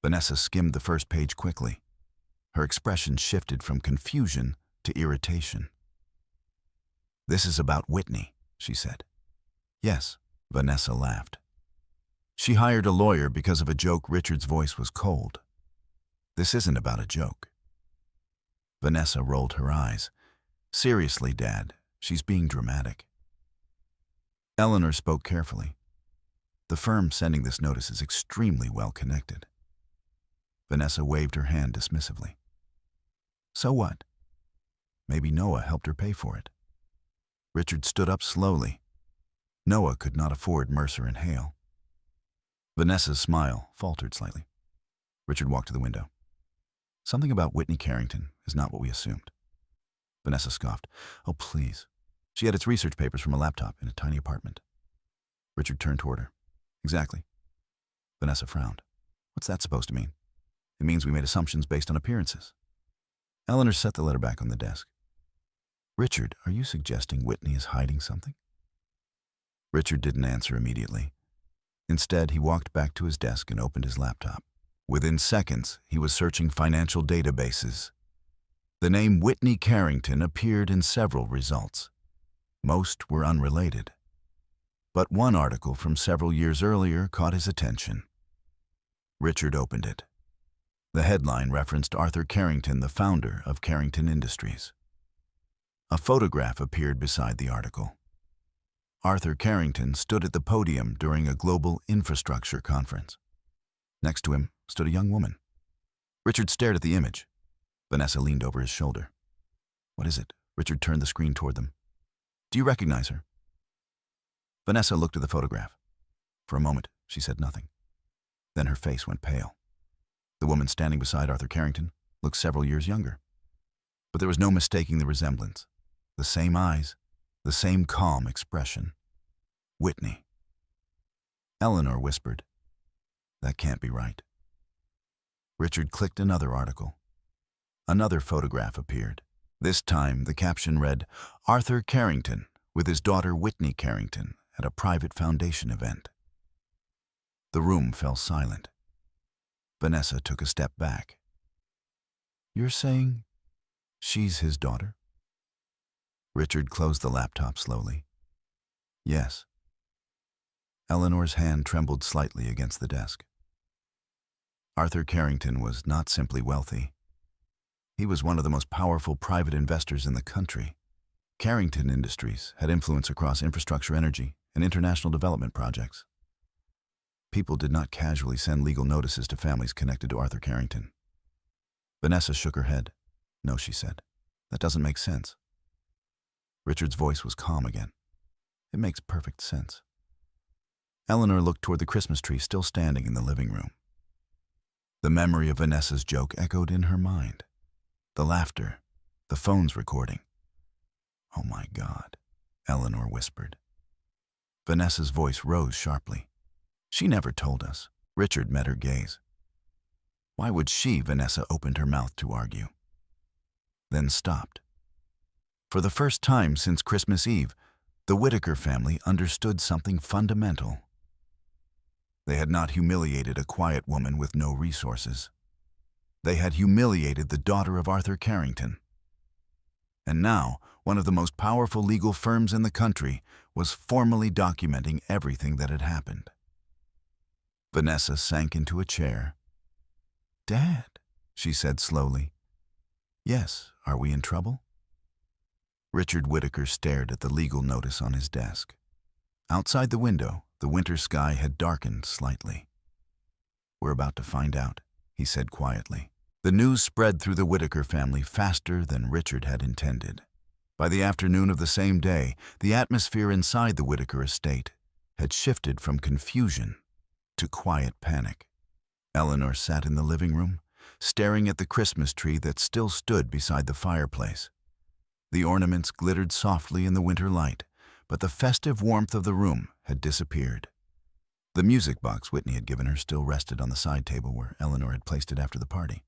Speaker 1: Vanessa skimmed the first page quickly. Her expression shifted from confusion to irritation. This is about Whitney, she said. Yes, Vanessa laughed. She hired a lawyer because of a joke. Richard's voice was cold. This isn't about a joke. Vanessa rolled her eyes. Seriously, Dad, she's being dramatic. Eleanor spoke carefully. The firm sending this notice is extremely well connected. Vanessa waved her hand dismissively. So what? Maybe Noah helped her pay for it. Richard stood up slowly. Noah could not afford Mercer and Hale. Vanessa's smile faltered slightly. Richard walked to the window. Something about Whitney Carrington is not what we assumed. Vanessa scoffed. Oh, please. She had its research papers from a laptop in a tiny apartment. Richard turned toward her. Exactly. Vanessa frowned. What's that supposed to mean? It means we made assumptions based on appearances. Eleanor set the letter back on the desk. Richard, are you suggesting Whitney is hiding something? Richard didn't answer immediately. Instead, he walked back to his desk and opened his laptop. Within seconds, he was searching financial databases. The name Whitney Carrington appeared in several results. Most were unrelated. But one article from several years earlier caught his attention. Richard opened it. The headline referenced Arthur Carrington, the founder of Carrington Industries. A photograph appeared beside the article. Arthur Carrington stood at the podium during a global infrastructure conference. Next to him stood a young woman. Richard stared at the image. Vanessa leaned over his shoulder. What is it? Richard turned the screen toward them. Do you recognize her? Vanessa looked at the photograph. For a moment, she said nothing. Then her face went pale. The woman standing beside Arthur Carrington looked several years younger. But there was no mistaking the resemblance. The same eyes, the same calm expression. Whitney. Eleanor whispered, That can't be right. Richard clicked another article. Another photograph appeared. This time, the caption read, Arthur Carrington with his daughter Whitney Carrington at a private foundation event. The room fell silent. Vanessa took a step back. You're saying she's his daughter? Richard closed the laptop slowly. Yes. Eleanor's hand trembled slightly against the desk. Arthur Carrington was not simply wealthy. He was one of the most powerful private investors in the country. Carrington Industries had influence across infrastructure, energy, and international development projects. People did not casually send legal notices to families connected to Arthur Carrington. Vanessa shook her head. No, she said. That doesn't make sense. Richard's voice was calm again. It makes perfect sense. Eleanor looked toward the Christmas tree still standing in the living room. The memory of Vanessa's joke echoed in her mind. The laughter, the phone's recording. Oh my God, Eleanor whispered. Vanessa's voice rose sharply. She never told us. Richard met her gaze. Why would she? Vanessa opened her mouth to argue, then stopped. For the first time since Christmas Eve, the Whitaker family understood something fundamental. They had not humiliated a quiet woman with no resources. They had humiliated the daughter of Arthur Carrington. And now, one of the most powerful legal firms in the country was formally documenting everything that had happened. Vanessa sank into a chair. Dad, she said slowly. Yes, are we in trouble? Richard Whittaker stared at the legal notice on his desk. Outside the window, the winter sky had darkened slightly. We're about to find out, he said quietly. The news spread through the Whittaker family faster than Richard had intended. By the afternoon of the same day, the atmosphere inside the Whittaker estate had shifted from confusion to quiet panic. Eleanor sat in the living room, staring at the Christmas tree that still stood beside the fireplace. The ornaments glittered softly in the winter light, but the festive warmth of the room had disappeared. The music box Whitney had given her still rested on the side table where Eleanor had placed it after the party.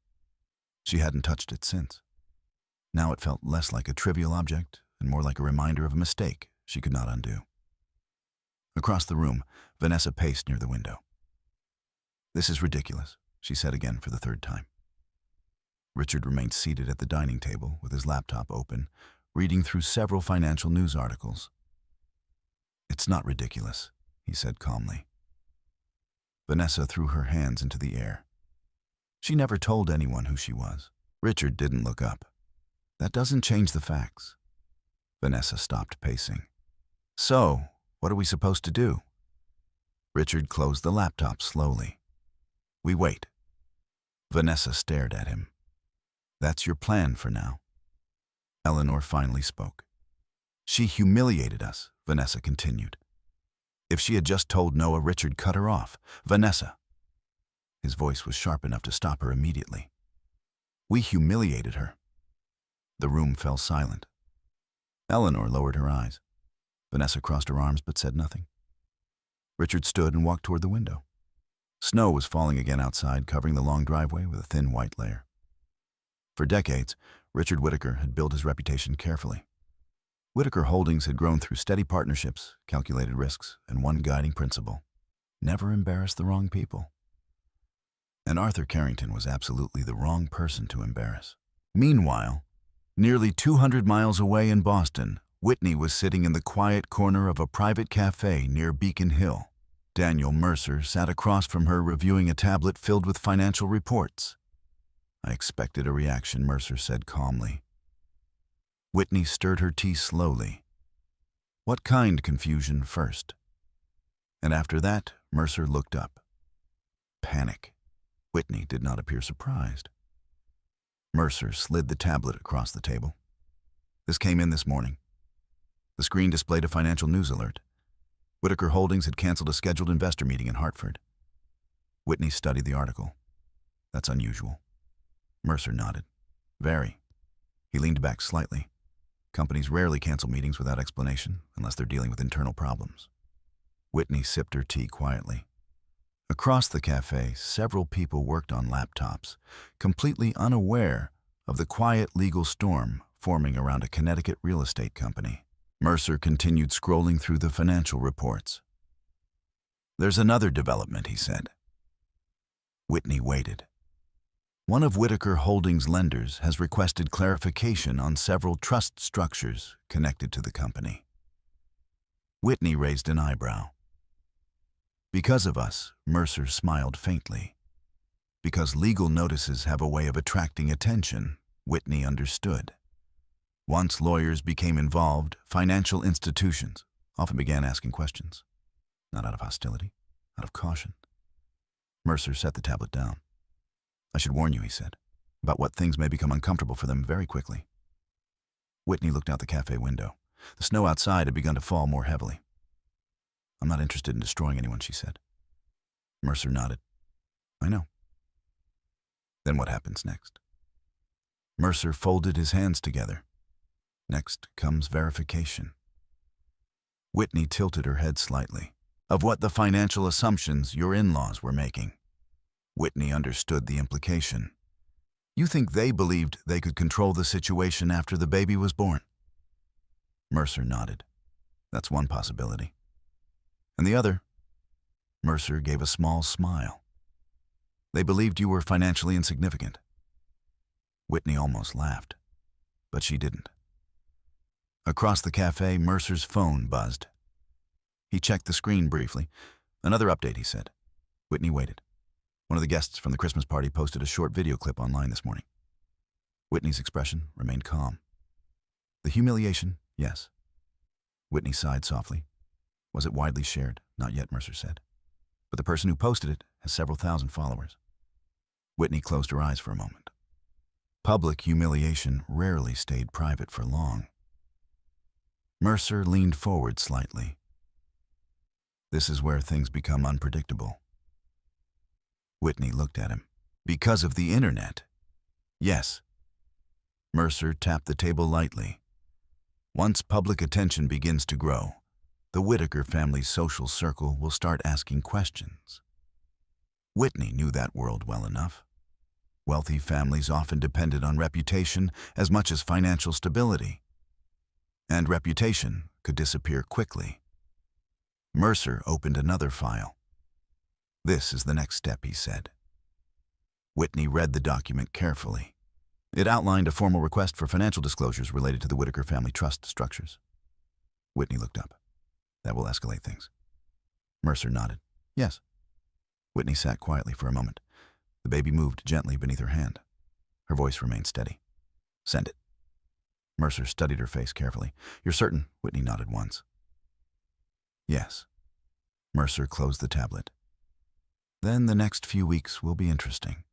Speaker 1: She hadn't touched it since. Now it felt less like a trivial object and more like a reminder of a mistake she could not undo. Across the room, Vanessa paced near the window. "This is ridiculous," she said again for the third time. Richard remained seated at the dining table with his laptop open, reading through several financial news articles. "It's not ridiculous," he said calmly. Vanessa threw her hands into the air. She never told anyone who she was. Richard didn't look up. "That doesn't change the facts." Vanessa stopped pacing. "So, what are we supposed to do?" Richard closed the laptop slowly. "We wait." Vanessa stared at him. "That's your plan for now." Eleanor finally spoke. "She humiliated us," Vanessa continued. If she had just told Noah, Richard cut her off. "Vanessa." His voice was sharp enough to stop her immediately. "We humiliated her." The room fell silent. Eleanor lowered her eyes. Vanessa crossed her arms but said nothing. Richard stood and walked toward the window. Snow was falling again outside, covering the long driveway with a thin white layer. For decades, Richard Whittaker had built his reputation carefully. Whittaker Holdings had grown through steady partnerships, calculated risks, and one guiding principle: never embarrass the wrong people. And Arthur Carrington was absolutely the wrong person to embarrass. Meanwhile, nearly 200 miles away in Boston, Whitney was sitting in the quiet corner of a private cafe near Beacon Hill. Daniel Mercer sat across from her reviewing a tablet filled with financial reports. "I expected a reaction," Mercer said calmly. Whitney stirred her tea slowly. "What kind confusion first?" And after that, Mercer looked up. Panic. Whitney did not appear surprised. Mercer slid the tablet across the table. "This came in this morning." The screen displayed a financial news alert. Whittaker Holdings had canceled a scheduled investor meeting in Hartford. Whitney studied the article. "That's unusual." Mercer nodded. "Very." He leaned back slightly. Companies rarely cancel meetings without explanation, unless they're dealing with internal problems. Whitney sipped her tea quietly. Across the cafe, several people worked on laptops, completely unaware of the quiet legal storm forming around a Connecticut real estate company. Mercer continued scrolling through the financial reports. "There's another development," he said. Whitney waited. "One of Whittaker Holdings' lenders has requested clarification on several trust structures connected to the company." Whitney raised an eyebrow. "Because of us," Mercer smiled faintly. "Because legal notices have a way of attracting attention," Whitney understood. Once lawyers became involved, financial institutions often began asking questions. Not out of hostility, out of caution. Mercer set the tablet down. "I should warn you," he said, "about what things may become uncomfortable for them very quickly." Whitney looked out the cafe window. The snow outside had begun to fall more heavily. "I'm not interested in destroying anyone," she said. Mercer nodded. "I know." "Then what happens next?" Mercer folded his hands together. "Next comes verification." Whitney tilted her head slightly. "Of what the financial assumptions your in-laws were making." Whitney understood the implication. "You think they believed they could control the situation after the baby was born?" Mercer nodded. "That's one possibility." "And the other?" Mercer gave a small smile. "They believed you were financially insignificant." Whitney almost laughed, but she didn't. Across the cafe, Mercer's phone buzzed. He checked the screen briefly. "Another update," he said. Whitney waited. One of the guests from the Christmas party posted a short video clip online this morning. Whitney's expression remained calm. The humiliation, yes. Whitney sighed softly. Was it widely shared? Not yet, Mercer said. But the person who posted it has several thousand followers. Whitney closed her eyes for a moment. Public humiliation rarely stayed private for long. Mercer leaned forward slightly. This is where things become unpredictable. Whitney looked at him. Because of the internet? Yes. Mercer tapped the table lightly. Once public attention begins to grow, the Whitaker family's social circle will start asking questions. Whitney knew that world well enough. Wealthy families often depended on reputation as much as financial stability. And reputation could disappear quickly. Mercer opened another file. This is the next step, he said. Whitney read the document carefully. It outlined a formal request for financial disclosures related to the Whitaker family trust structures. Whitney looked up. That will escalate things. Mercer nodded. Yes. Whitney sat quietly for a moment. The baby moved gently beneath her hand. Her voice remained steady. Send it. Mercer studied her face carefully. You're certain? Whitney nodded once. Yes. Mercer closed the tablet. Then the next few weeks will be interesting.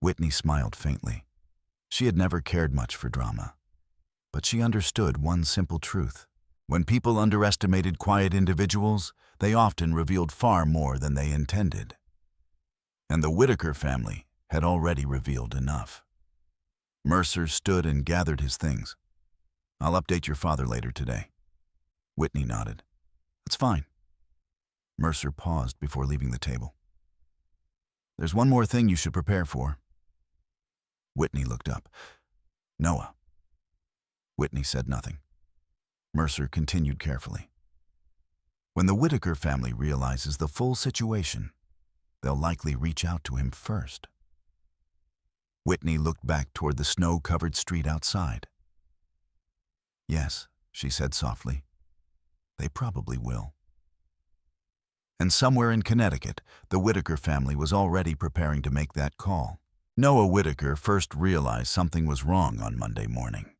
Speaker 1: Whitney smiled faintly. She had never cared much for drama. But she understood one simple truth. When people underestimated quiet individuals, they often revealed far more than they intended. And the Whitaker family had already revealed enough. Mercer stood and gathered his things. I'll update your father later today. Whitney nodded. That's fine. Mercer paused before leaving the table. There's one more thing you should prepare for. Whitney looked up. Noah. Whitney said nothing. Mercer continued carefully. When the Whitaker family realizes the full situation, they'll likely reach out to him first. Whitney looked back toward the snow-covered street outside. Yes, she said softly. They probably will. And somewhere in Connecticut, the Whitaker family was already preparing to make that call. Noah Whitaker first realized something was wrong on Monday morning.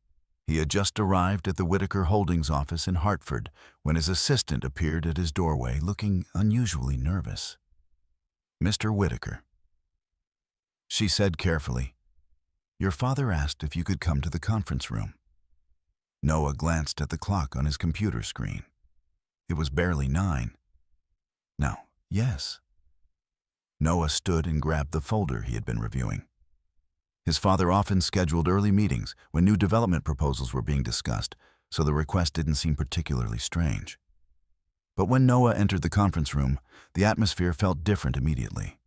Speaker 1: He had just arrived at the Whitaker Holdings office in Hartford when his assistant appeared at his doorway looking unusually nervous. Mr. Whitaker. She said carefully, Your father asked if you could come to the conference room. Noah glanced at the clock on his computer screen. It was barely 9. No, yes. Noah stood and grabbed the folder he had been reviewing. His father often scheduled early meetings when new development proposals were being discussed, so the request didn't seem particularly strange. But when Noah entered the conference room, the atmosphere felt different immediately.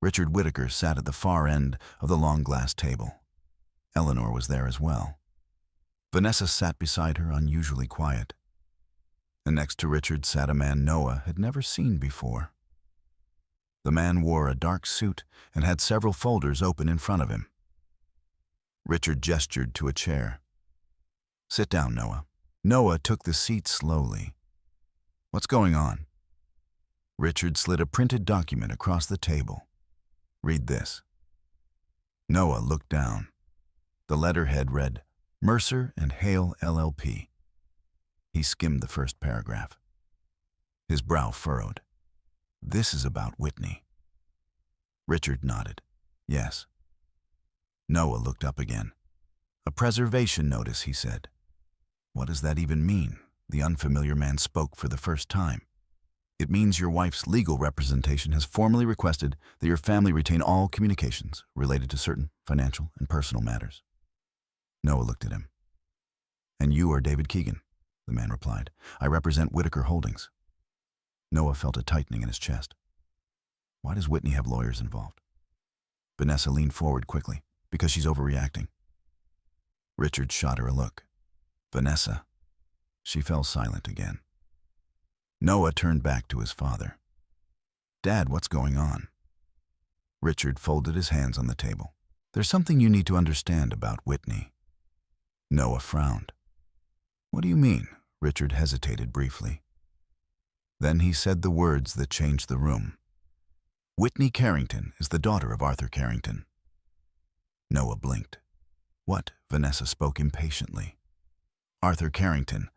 Speaker 1: Richard Whitaker sat at the far end of the long glass table. Eleanor was there as well. Vanessa sat beside her, unusually quiet. And next to Richard sat a man Noah had never seen before. The man wore a dark suit and had several folders open in front of him. Richard gestured to a chair. Sit down, Noah. Noah took the seat slowly. What's going on? Richard slid a printed document across the table. Read this. Noah looked down. The letterhead read, Mercer and Hale LLP. He skimmed the first paragraph. His brow furrowed. This is about Whitney. Richard nodded. Yes. Noah looked up again. A preservation notice, he said. What does that even mean? The unfamiliar man spoke for the first time. It means your wife's legal representation has formally requested that your family retain all communications related to certain financial and personal matters. Noah looked at him. And you are David Keegan, the man replied. I represent Whitaker Holdings. Noah felt a tightening in his chest. Why does Whitney have lawyers involved? Vanessa leaned forward quickly. Because she's overreacting. Richard shot her a look. Vanessa. She fell silent again. Noah turned back to his father. Dad, what's going on? Richard folded his hands on the table. There's something you need to understand about Whitney. Noah frowned. What do you mean? Richard hesitated briefly. Then he said the words that changed the room. Whitney Carrington is the daughter of Arthur Carrington. Noah blinked. What? Vanessa spoke impatiently. Arthur Carrington,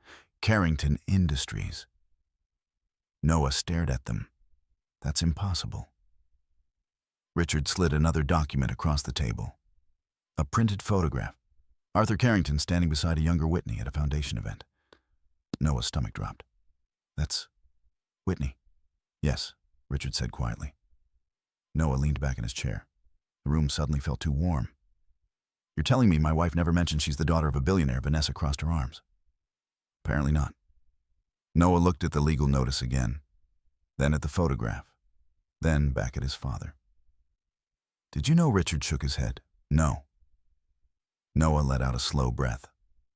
Speaker 1: Carrington Industries. Noah stared at them. That's impossible. Richard slid another document across the table. A printed photograph. Arthur Carrington standing beside a younger Whitney at a foundation event. Noah's stomach dropped. That's Whitney. Yes, Richard said quietly. Noah leaned back in his chair. The room suddenly felt too warm. You're telling me my wife never mentioned she's the daughter of a billionaire? Vanessa crossed her arms. Apparently not. Noah looked at the legal notice again, then at the photograph, then back at his father. Did you know? Richard shook his head. No. Noah let out a slow breath.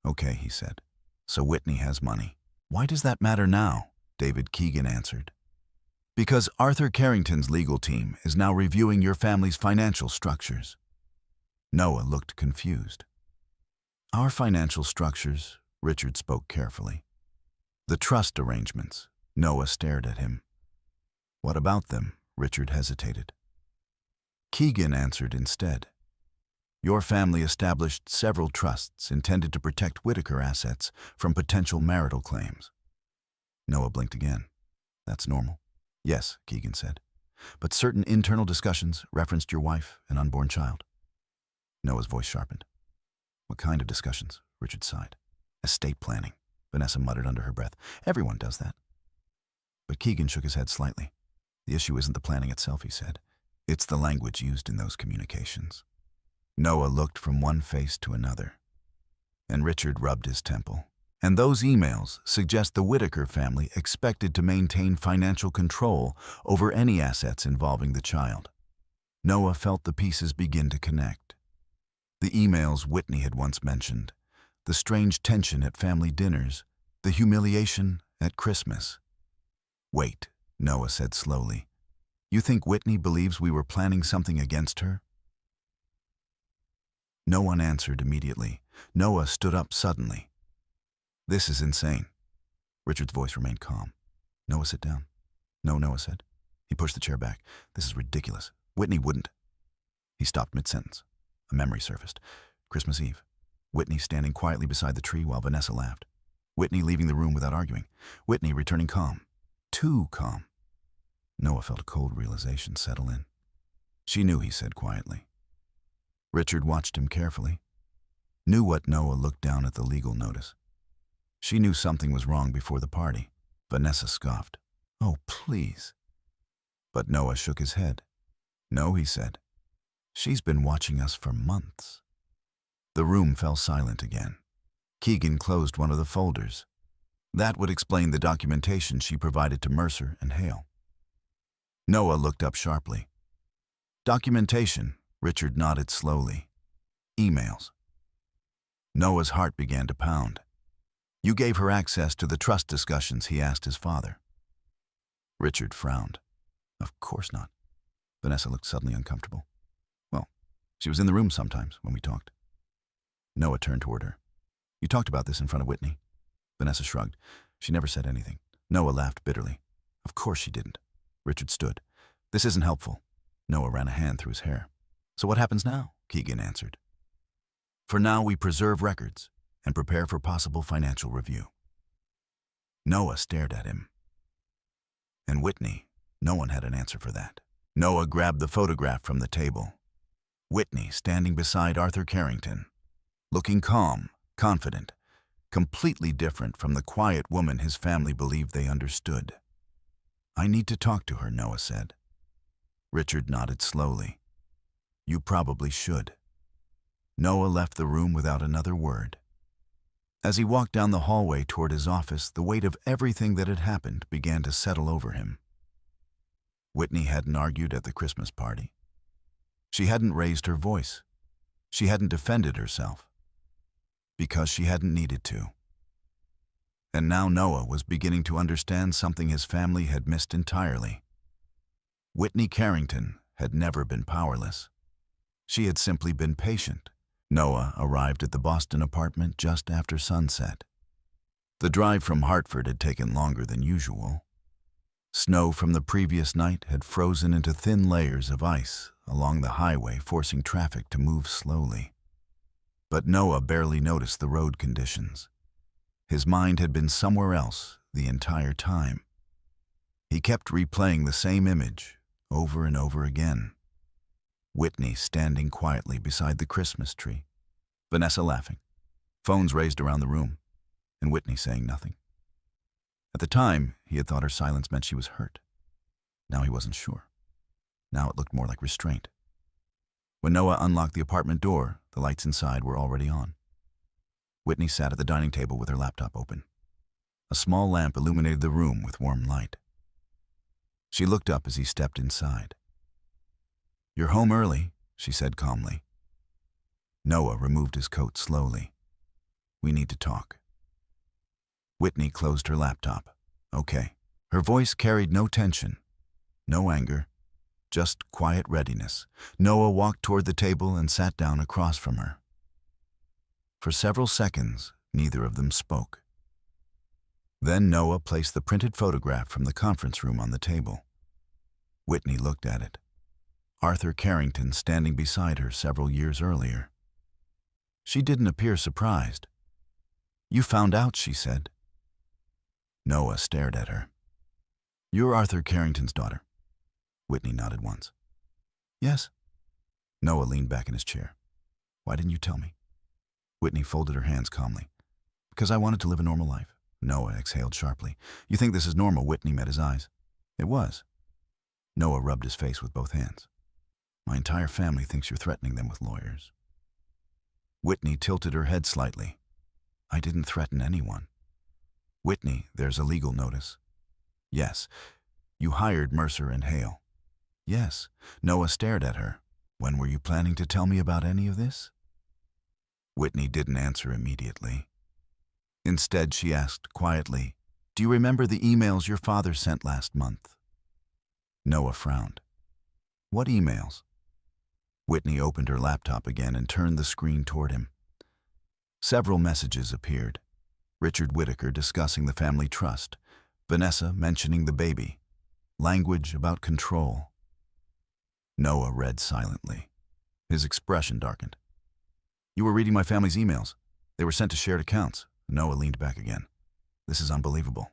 Speaker 1: Okay, he said. So Whitney has money. Why does that matter now? David Keegan answered. Because Arthur Carrington's legal team is now reviewing your family's financial structures. Noah looked confused. Our financial structures, Richard spoke carefully. The trust arrangements. Noah stared at him. What about them? Richard hesitated. Keegan answered instead. Your family established several trusts intended to protect Whitaker assets from potential marital claims. Noah blinked again. That's normal. Yes, Keegan said. But certain internal discussions referenced your wife and unborn child. Noah's voice sharpened. What kind of discussions? Richard sighed. Estate planning, Vanessa muttered under her breath. Everyone does that. But Keegan shook his head slightly. The issue isn't the planning itself, he said. It's the language used in those communications. Noah looked from one face to another, and Richard rubbed his temple. And those emails suggest the Whitaker family expected to maintain financial control over any assets involving the child. Noah felt the pieces begin to connect. The emails Whitney had once mentioned, the strange tension at family dinners, the humiliation at Christmas. Wait, Noah said slowly. You think Whitney believes we were planning something against her? No one answered immediately. Noah stood up suddenly. This is insane. Richard's voice remained calm. Noah, sit down. No, Noah said. He pushed the chair back. This is ridiculous. Whitney wouldn't. He stopped mid-sentence. A memory surfaced. Christmas Eve. Whitney standing quietly beside the tree while Vanessa laughed. Whitney leaving the room without arguing. Whitney returning calm. Too calm. Noah felt a cold realization settle in. She knew, he said quietly. Richard watched him carefully. Knew what Noah looked down at the legal notice. She knew something was wrong before the party. Vanessa scoffed. Oh, please. But Noah shook his head. No, he said. She's been watching us for months. The room fell silent again. Keegan closed one of the folders. That would explain the documentation she provided to Mercer and Hale. Noah looked up sharply. Documentation, Richard nodded slowly. Emails. Noah's heart began to pound. You gave her access to the trust discussions, he asked his father. Richard frowned. Of course not. Vanessa looked suddenly uncomfortable. Well, she was in the room sometimes when we talked. Noah turned toward her. You talked about this in front of Whitney? Vanessa shrugged. She never said anything. Noah laughed bitterly. Of course she didn't. Richard stood. This isn't helpful. Noah ran a hand through his hair. So what happens now? Keegan answered. For now, we preserve records and prepare for possible financial review. Noah stared at him. And Whitney, no one had an answer for that. Noah grabbed the photograph from the table. Whitney standing beside Arthur Carrington, looking calm, confident, completely different from the quiet woman his family believed they understood. I need to talk to her, Noah said. Richard nodded slowly. You probably should. Noah left the room without another word. As he walked down the hallway toward his office, the weight of everything that had happened began to settle over him. Whitney hadn't argued at the Christmas party. She hadn't raised her voice. She hadn't defended herself. Because she hadn't needed to. And now Noah was beginning to understand something his family had missed entirely. Whitney Carrington had never been powerless. She had simply been patient. Noah arrived at the Boston apartment just after sunset. The drive from Hartford had taken longer than usual. Snow from the previous night had frozen into thin layers of ice along the highway, forcing traffic to move slowly. But Noah barely noticed the road conditions. His mind had been somewhere else the entire time. He kept replaying the same image over and over again. Whitney standing quietly beside the Christmas tree, Vanessa laughing, phones raised around the room, and Whitney saying nothing. At the time, he had thought her silence meant she was hurt. Now he wasn't sure. Now it looked more like restraint. When Noah unlocked the apartment door, the lights inside were already on. Whitney sat at the dining table with her laptop open. A small lamp illuminated the room with warm light. She looked up as he stepped inside. "You're home early," she said calmly. Noah removed his coat slowly. "We need to talk." Whitney closed her laptop. "Okay." Her voice carried no tension, no anger, just quiet readiness. Noah walked toward the table and sat down across from her. For several seconds, neither of them spoke. Then Noah placed the printed photograph from the conference room on the table. Whitney looked at it. Arthur Carrington standing beside her several years earlier. She didn't appear surprised. "You found out," she said. Noah stared at her. "You're Arthur Carrington's daughter." Whitney nodded once. "Yes." Noah leaned back in his chair. "Why didn't you tell me?" Whitney folded her hands calmly. "Because I wanted to live a normal life." Noah exhaled sharply. "You think this is normal?" Whitney met his eyes. "It was." Noah rubbed his face with both hands. "My entire family thinks you're threatening them with lawyers." Whitney tilted her head slightly. "I didn't threaten anyone." "Whitney, there's a legal notice." "Yes." "You hired Mercer and Hale." "Yes." Noah stared at her. "When were you planning to tell me about any of this?" Whitney didn't answer immediately. Instead, she asked quietly, "Do you remember the emails your father sent last month?" Noah frowned. "What emails?" Whitney opened her laptop again and turned the screen toward him. Several messages appeared. Richard Whitaker discussing the family trust, Vanessa mentioning the baby, language about control. Noah read silently. His expression darkened. "You were reading my family's emails. They were sent to shared accounts." Noah leaned back again. "This is unbelievable."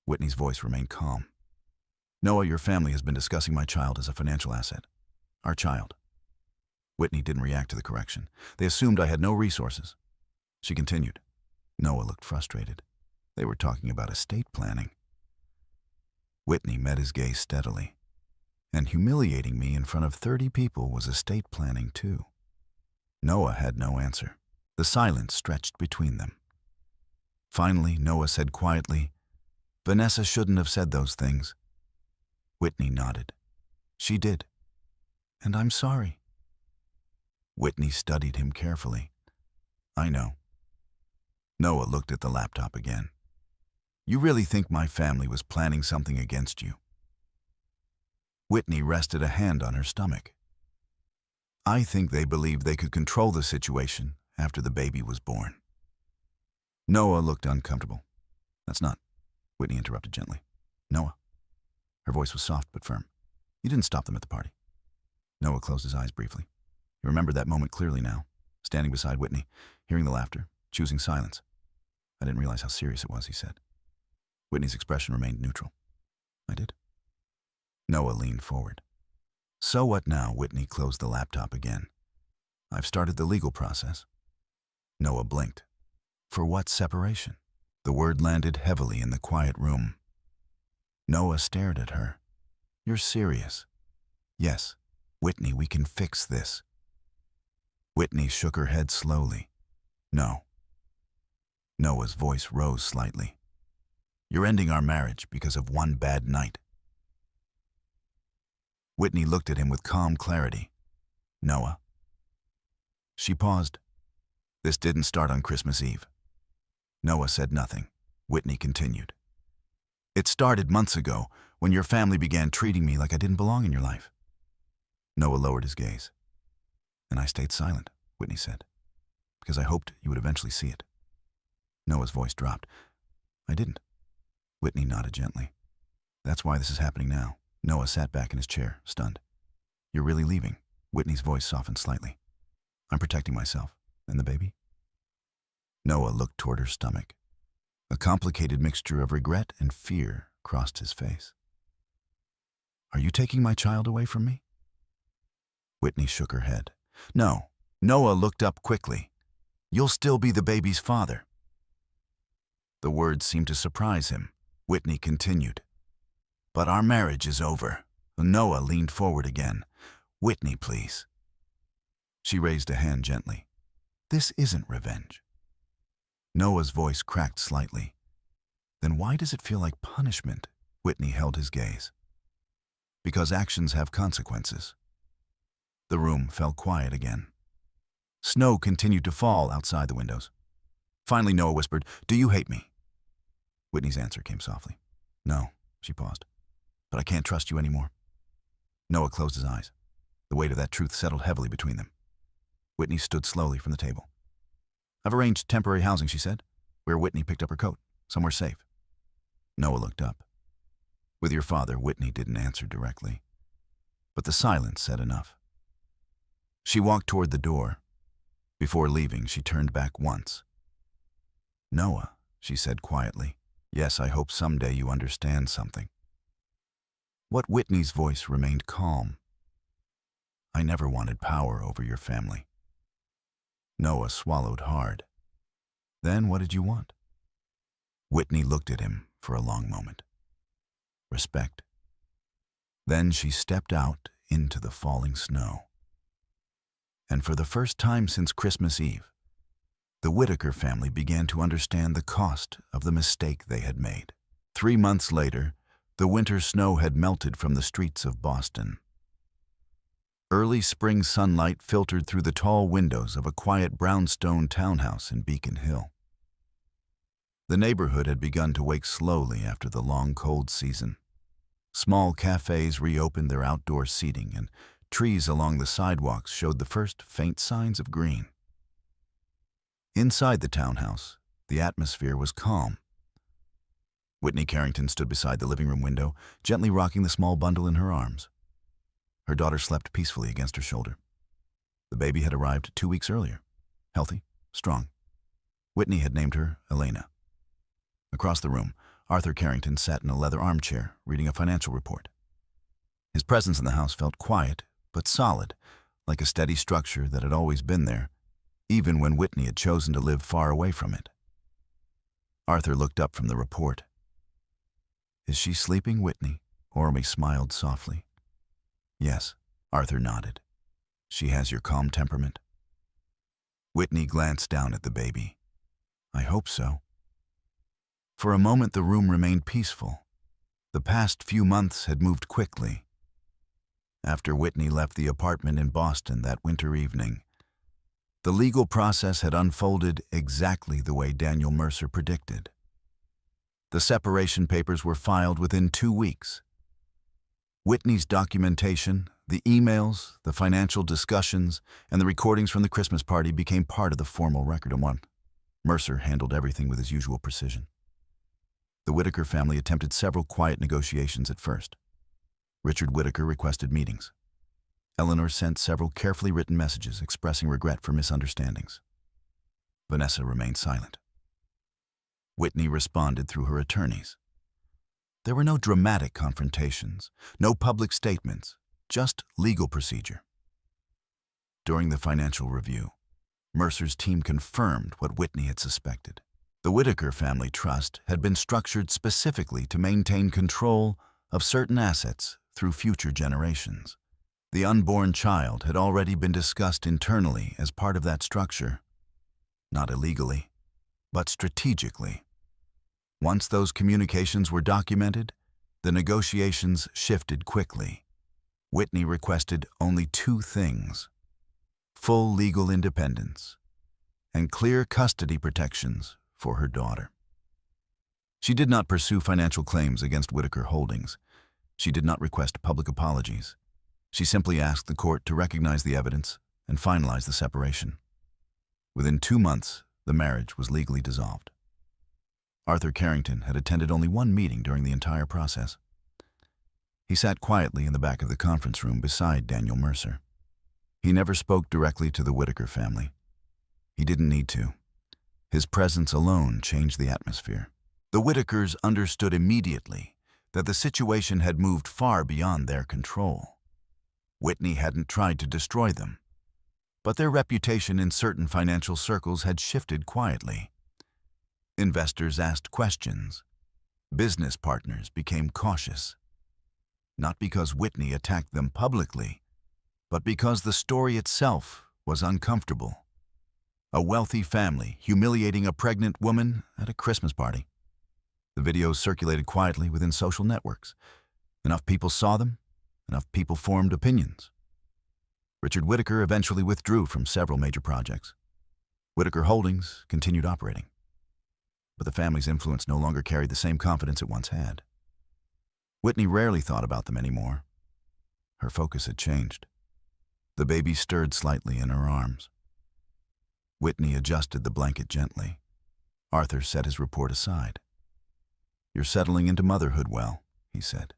Speaker 1: Whitney's voice remained calm. "Noah, your family has been discussing my child as a financial asset. Our child." Whitney didn't react to the correction. "They assumed I had no resources." She continued. Noah looked frustrated. "They were talking about estate planning." Whitney met his gaze steadily. "And humiliating me in front of 30 people was estate planning too." Noah had no answer. The silence stretched between them. Finally, Noah said quietly, "Vanessa shouldn't have said those things." Whitney nodded. "She did. And I'm sorry." Whitney studied him carefully. "I know." Noah looked at the laptop again. "You really think my family was planning something against you?" Whitney rested a hand on her stomach. "I think they believed they could control the situation after the baby was born." Noah looked uncomfortable. "That's not," Whitney interrupted gently. "Noah." Her voice was soft but firm. "You didn't stop them at the party." Noah closed his eyes briefly. He remembered that moment clearly now, standing beside Whitney, hearing the laughter, choosing silence. "I didn't realize how serious it was," he said. Whitney's expression remained neutral. "I did." Noah leaned forward. "So what now?" Whitney closed the laptop again. "I've started the legal process." Noah blinked. "For what separation?" The word landed heavily in the quiet room. Noah stared at her. "You're serious?" "Yes." "Whitney, we can fix this." Whitney shook her head slowly. "No." Noah's voice rose slightly. "You're ending our marriage because of one bad night." Whitney looked at him with calm clarity. "Noah." She paused. "This didn't start on Christmas Eve." Noah said nothing. Whitney continued. "It started months ago, when your family began treating me like I didn't belong in your life." Noah lowered his gaze. "And I stayed silent," Whitney said, "because I hoped you would eventually see it." Noah's voice dropped. "I didn't." Whitney nodded gently. That's why this is happening now. Noah sat back in his chair, stunned. You're really leaving? Whitney's voice softened slightly. I'm protecting myself. And the baby? Noah looked toward her stomach. A complicated mixture of regret and fear crossed his face. Are you taking my child away from me? Whitney shook her head. No. Noah looked up quickly. You'll still be the baby's father. The words seemed to surprise him. Whitney continued. But our marriage is over. Noah leaned forward again. Whitney, please. She raised a hand gently. This isn't revenge. Noah's voice cracked slightly. Then why does it feel like punishment? Whitney held his gaze. Because actions have consequences. The room fell quiet again. Snow continued to fall outside the windows. Finally, Noah whispered, Do you hate me? Whitney's answer came softly. No, she paused. But I can't trust you anymore. Noah closed his eyes. The weight of that truth settled heavily between them. Whitney stood slowly from the table. I've arranged temporary housing, she said, where Whitney picked up her coat, somewhere safe. Noah looked up. With your father, Whitney didn't answer directly. But the silence said enough. She walked toward the door. Before leaving, she turned back once. Noah, she said quietly, yes, I hope someday you understand something. What Whitney's voice remained calm. I never wanted power over your family. Noah swallowed hard. Then what did you want? Whitney looked at him for a long moment. Respect. Then she stepped out into the falling snow. And for the first time since Christmas Eve, the Whitaker family began to understand the cost of the mistake they had made. 3 months later, the winter snow had melted from the streets of Boston. Early spring sunlight filtered through the tall windows of a quiet brownstone townhouse in Beacon Hill. The neighborhood had begun to wake slowly after the long cold season. Small cafes reopened their outdoor seating, and trees along the sidewalks showed the first faint signs of green. Inside the townhouse, the atmosphere was calm. Whitney Carrington stood beside the living room window, gently rocking the small bundle in her arms. Her daughter slept peacefully against her shoulder. The baby had arrived 2 weeks earlier, healthy, strong. Whitney had named her Elena. Across the room, Arthur Carrington sat in a leather armchair, reading a financial report. His presence in the house felt quiet, but solid, like a steady structure that had always been there, even when Whitney had chosen to live far away from it. Arthur looked up from the report. Is she sleeping, Whitney? Orme smiled softly. Yes, Arthur nodded. She has your calm temperament. Whitney glanced down at the baby. I hope so. For a moment, the room remained peaceful. The past few months had moved quickly. After Whitney left the apartment in Boston that winter evening, the legal process had unfolded exactly the way Daniel Mercer predicted. The separation papers were filed within 2 weeks. Whitney's documentation, the emails, the financial discussions, and the recordings from the Christmas party became part of the formal record. Mercer handled everything with his usual precision. The Whitaker family attempted several quiet negotiations at first. Richard Whitaker requested meetings. Eleanor sent several carefully written messages expressing regret for misunderstandings. Vanessa remained silent. Whitney responded through her attorneys. There were no dramatic confrontations, no public statements, just legal procedure. During the financial review, Mercer's team confirmed what Whitney had suspected. The Whitaker family trust had been structured specifically to maintain control of certain assets through future generations. The unborn child had already been discussed internally as part of that structure, not illegally, but strategically. Once those communications were documented, the negotiations shifted quickly. Whitney requested only 2 things: full legal independence and clear custody protections for her daughter. She did not pursue financial claims against Whitaker Holdings. She did not request public apologies. She simply asked the court to recognize the evidence and finalize the separation. Within 2 months, the marriage was legally dissolved. Arthur Carrington had attended only 1 meeting during the entire process. He sat quietly in the back of the conference room beside Daniel Mercer. He never spoke directly to the Whitaker family. He didn't need to. His presence alone changed the atmosphere. The Whitakers understood immediately that the situation had moved far beyond their control. Whitney hadn't tried to destroy them, but their reputation in certain financial circles had shifted quietly. Investors asked questions. Business partners became cautious. Not because Whitney attacked them publicly, but because the story itself was uncomfortable. A wealthy family humiliating a pregnant woman at a Christmas party. The videos circulated quietly within social networks. Enough people saw them, enough people formed opinions. Richard Whitaker eventually withdrew from several major projects. Whitaker Holdings continued operating. But the family's influence no longer carried the same confidence it once had. Whitney rarely thought about them anymore. Her focus had changed. The baby stirred slightly in her arms. Whitney adjusted the blanket gently. Arthur set his report aside. "You're settling into motherhood well," he said.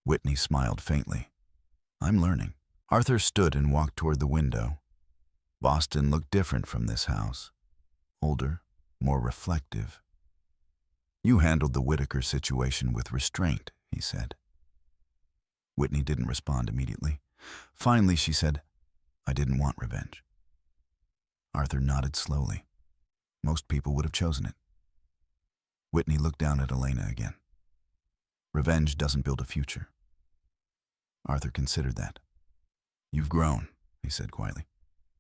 Speaker 1: Whitney smiled faintly. "I'm learning." Arthur stood and walked toward the window. Boston looked different from this house. Older, more reflective. "You handled the Whitaker situation with restraint," he said. Whitney didn't respond immediately. Finally, she said, "I didn't want revenge." Arthur nodded slowly. Most people would have chosen it. Whitney looked down at Elena again. Revenge doesn't build a future. Arthur considered that. "You've grown," he said quietly.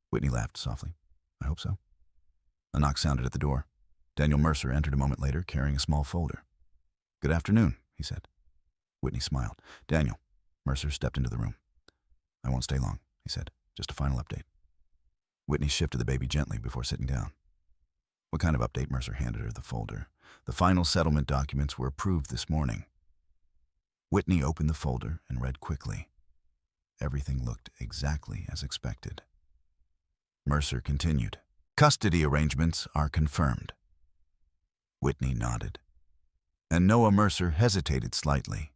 Speaker 1: Whitney laughed softly. "I hope so." A knock sounded at the door. Daniel Mercer entered a moment later, carrying a small folder. "Good afternoon," he said. Whitney smiled. "Daniel." Mercer stepped into the room. "I won't stay long," he said. "Just a final update." Whitney shifted the baby gently before sitting down. "What kind of update?" Mercer handed her the folder. "The final settlement documents were approved this morning." Whitney opened the folder and read quickly. Everything looked exactly as expected. Mercer continued. "Custody arrangements are confirmed." Whitney nodded. And Noah Mercer hesitated slightly.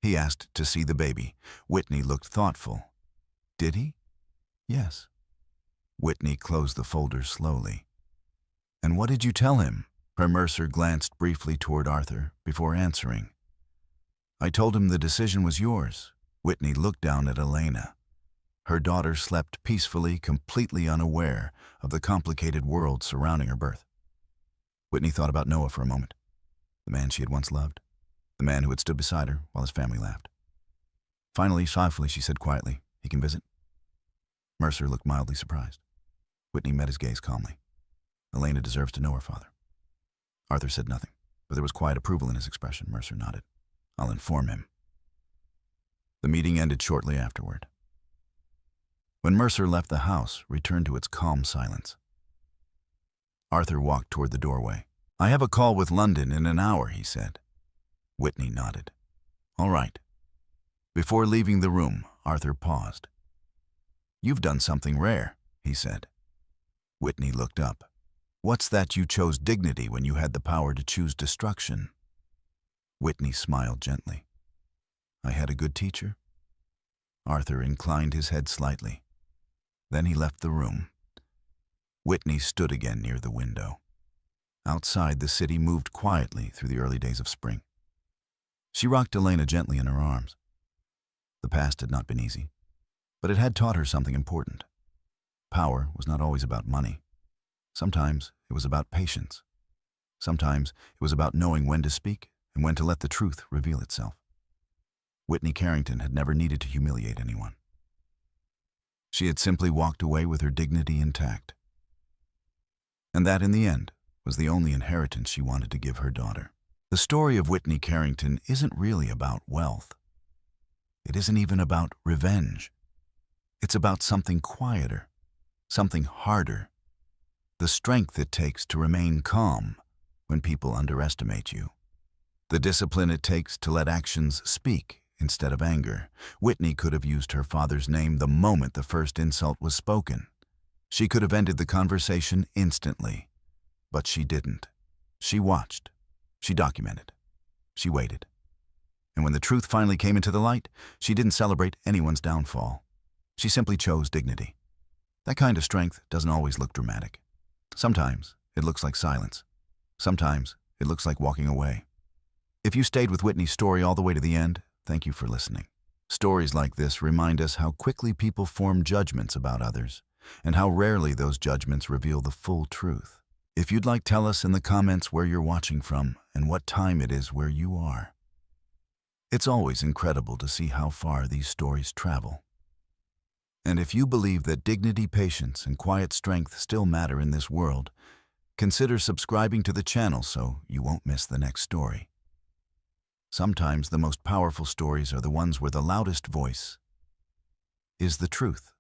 Speaker 1: He asked to see the baby. Whitney looked thoughtful. "Did he?" "Yes." Whitney closed the folder slowly. "And what did you tell him?" Her Mercer glanced briefly toward Arthur before answering. "I told him the decision was yours." Whitney looked down at Elena. Her daughter slept peacefully, completely unaware of the complicated world surrounding her birth. Whitney thought about Noah for a moment, the man she had once loved, the man who had stood beside her while his family laughed. Finally, softly, she said quietly, "He can visit?" Mercer looked mildly surprised. Whitney met his gaze calmly. "Elena deserves to know her father." Arthur said nothing, but there was quiet approval in his expression. Mercer nodded. "I'll inform him." The meeting ended shortly afterward. When Mercer left the house, returned to its calm silence. Arthur walked toward the doorway. "I have a call with London in an hour," he said. Whitney nodded. "All right." Before leaving the room, Arthur paused. "You've done something rare," he said. Whitney looked up. "What's that you chose dignity when you had the power to choose destruction?" Whitney smiled gently. "I had a good teacher." Arthur inclined his head slightly. Then he left the room. Whitney stood again near the window. Outside, the city moved quietly through the early days of spring. She rocked Elena gently in her arms. The past had not been easy, but it had taught her something important. Power was not always about money. Sometimes it was about patience. Sometimes it was about knowing when to speak and when to let the truth reveal itself. Whitney Carrington had never needed to humiliate anyone. She had simply walked away with her dignity intact. And that, in the end, was the only inheritance she wanted to give her daughter. The story of Whitney Carrington isn't really about wealth. It isn't even about revenge. It's about something quieter, something harder. The strength it takes to remain calm when people underestimate you. The discipline it takes to let actions speak instead of anger. Whitney could have used her father's name the moment the first insult was spoken. She could have ended the conversation instantly, but she didn't. She watched. She documented. She waited. And when the truth finally came into the light, she didn't celebrate anyone's downfall. She simply chose dignity. That kind of strength doesn't always look dramatic. Sometimes it looks like silence. Sometimes it looks like walking away. If you stayed with Whitney's story all the way to the end, thank you for listening. Stories like this remind us how quickly people form judgments about others, and how rarely those judgments reveal the full truth. If you'd like, tell us in the comments where you're watching from and what time it is where you are. It's always incredible to see how far these stories travel. And if you believe that dignity, patience, and quiet strength still matter in this world, consider subscribing to the channel so you won't miss the next story. Sometimes the most powerful stories are the ones where the loudest voice is the truth.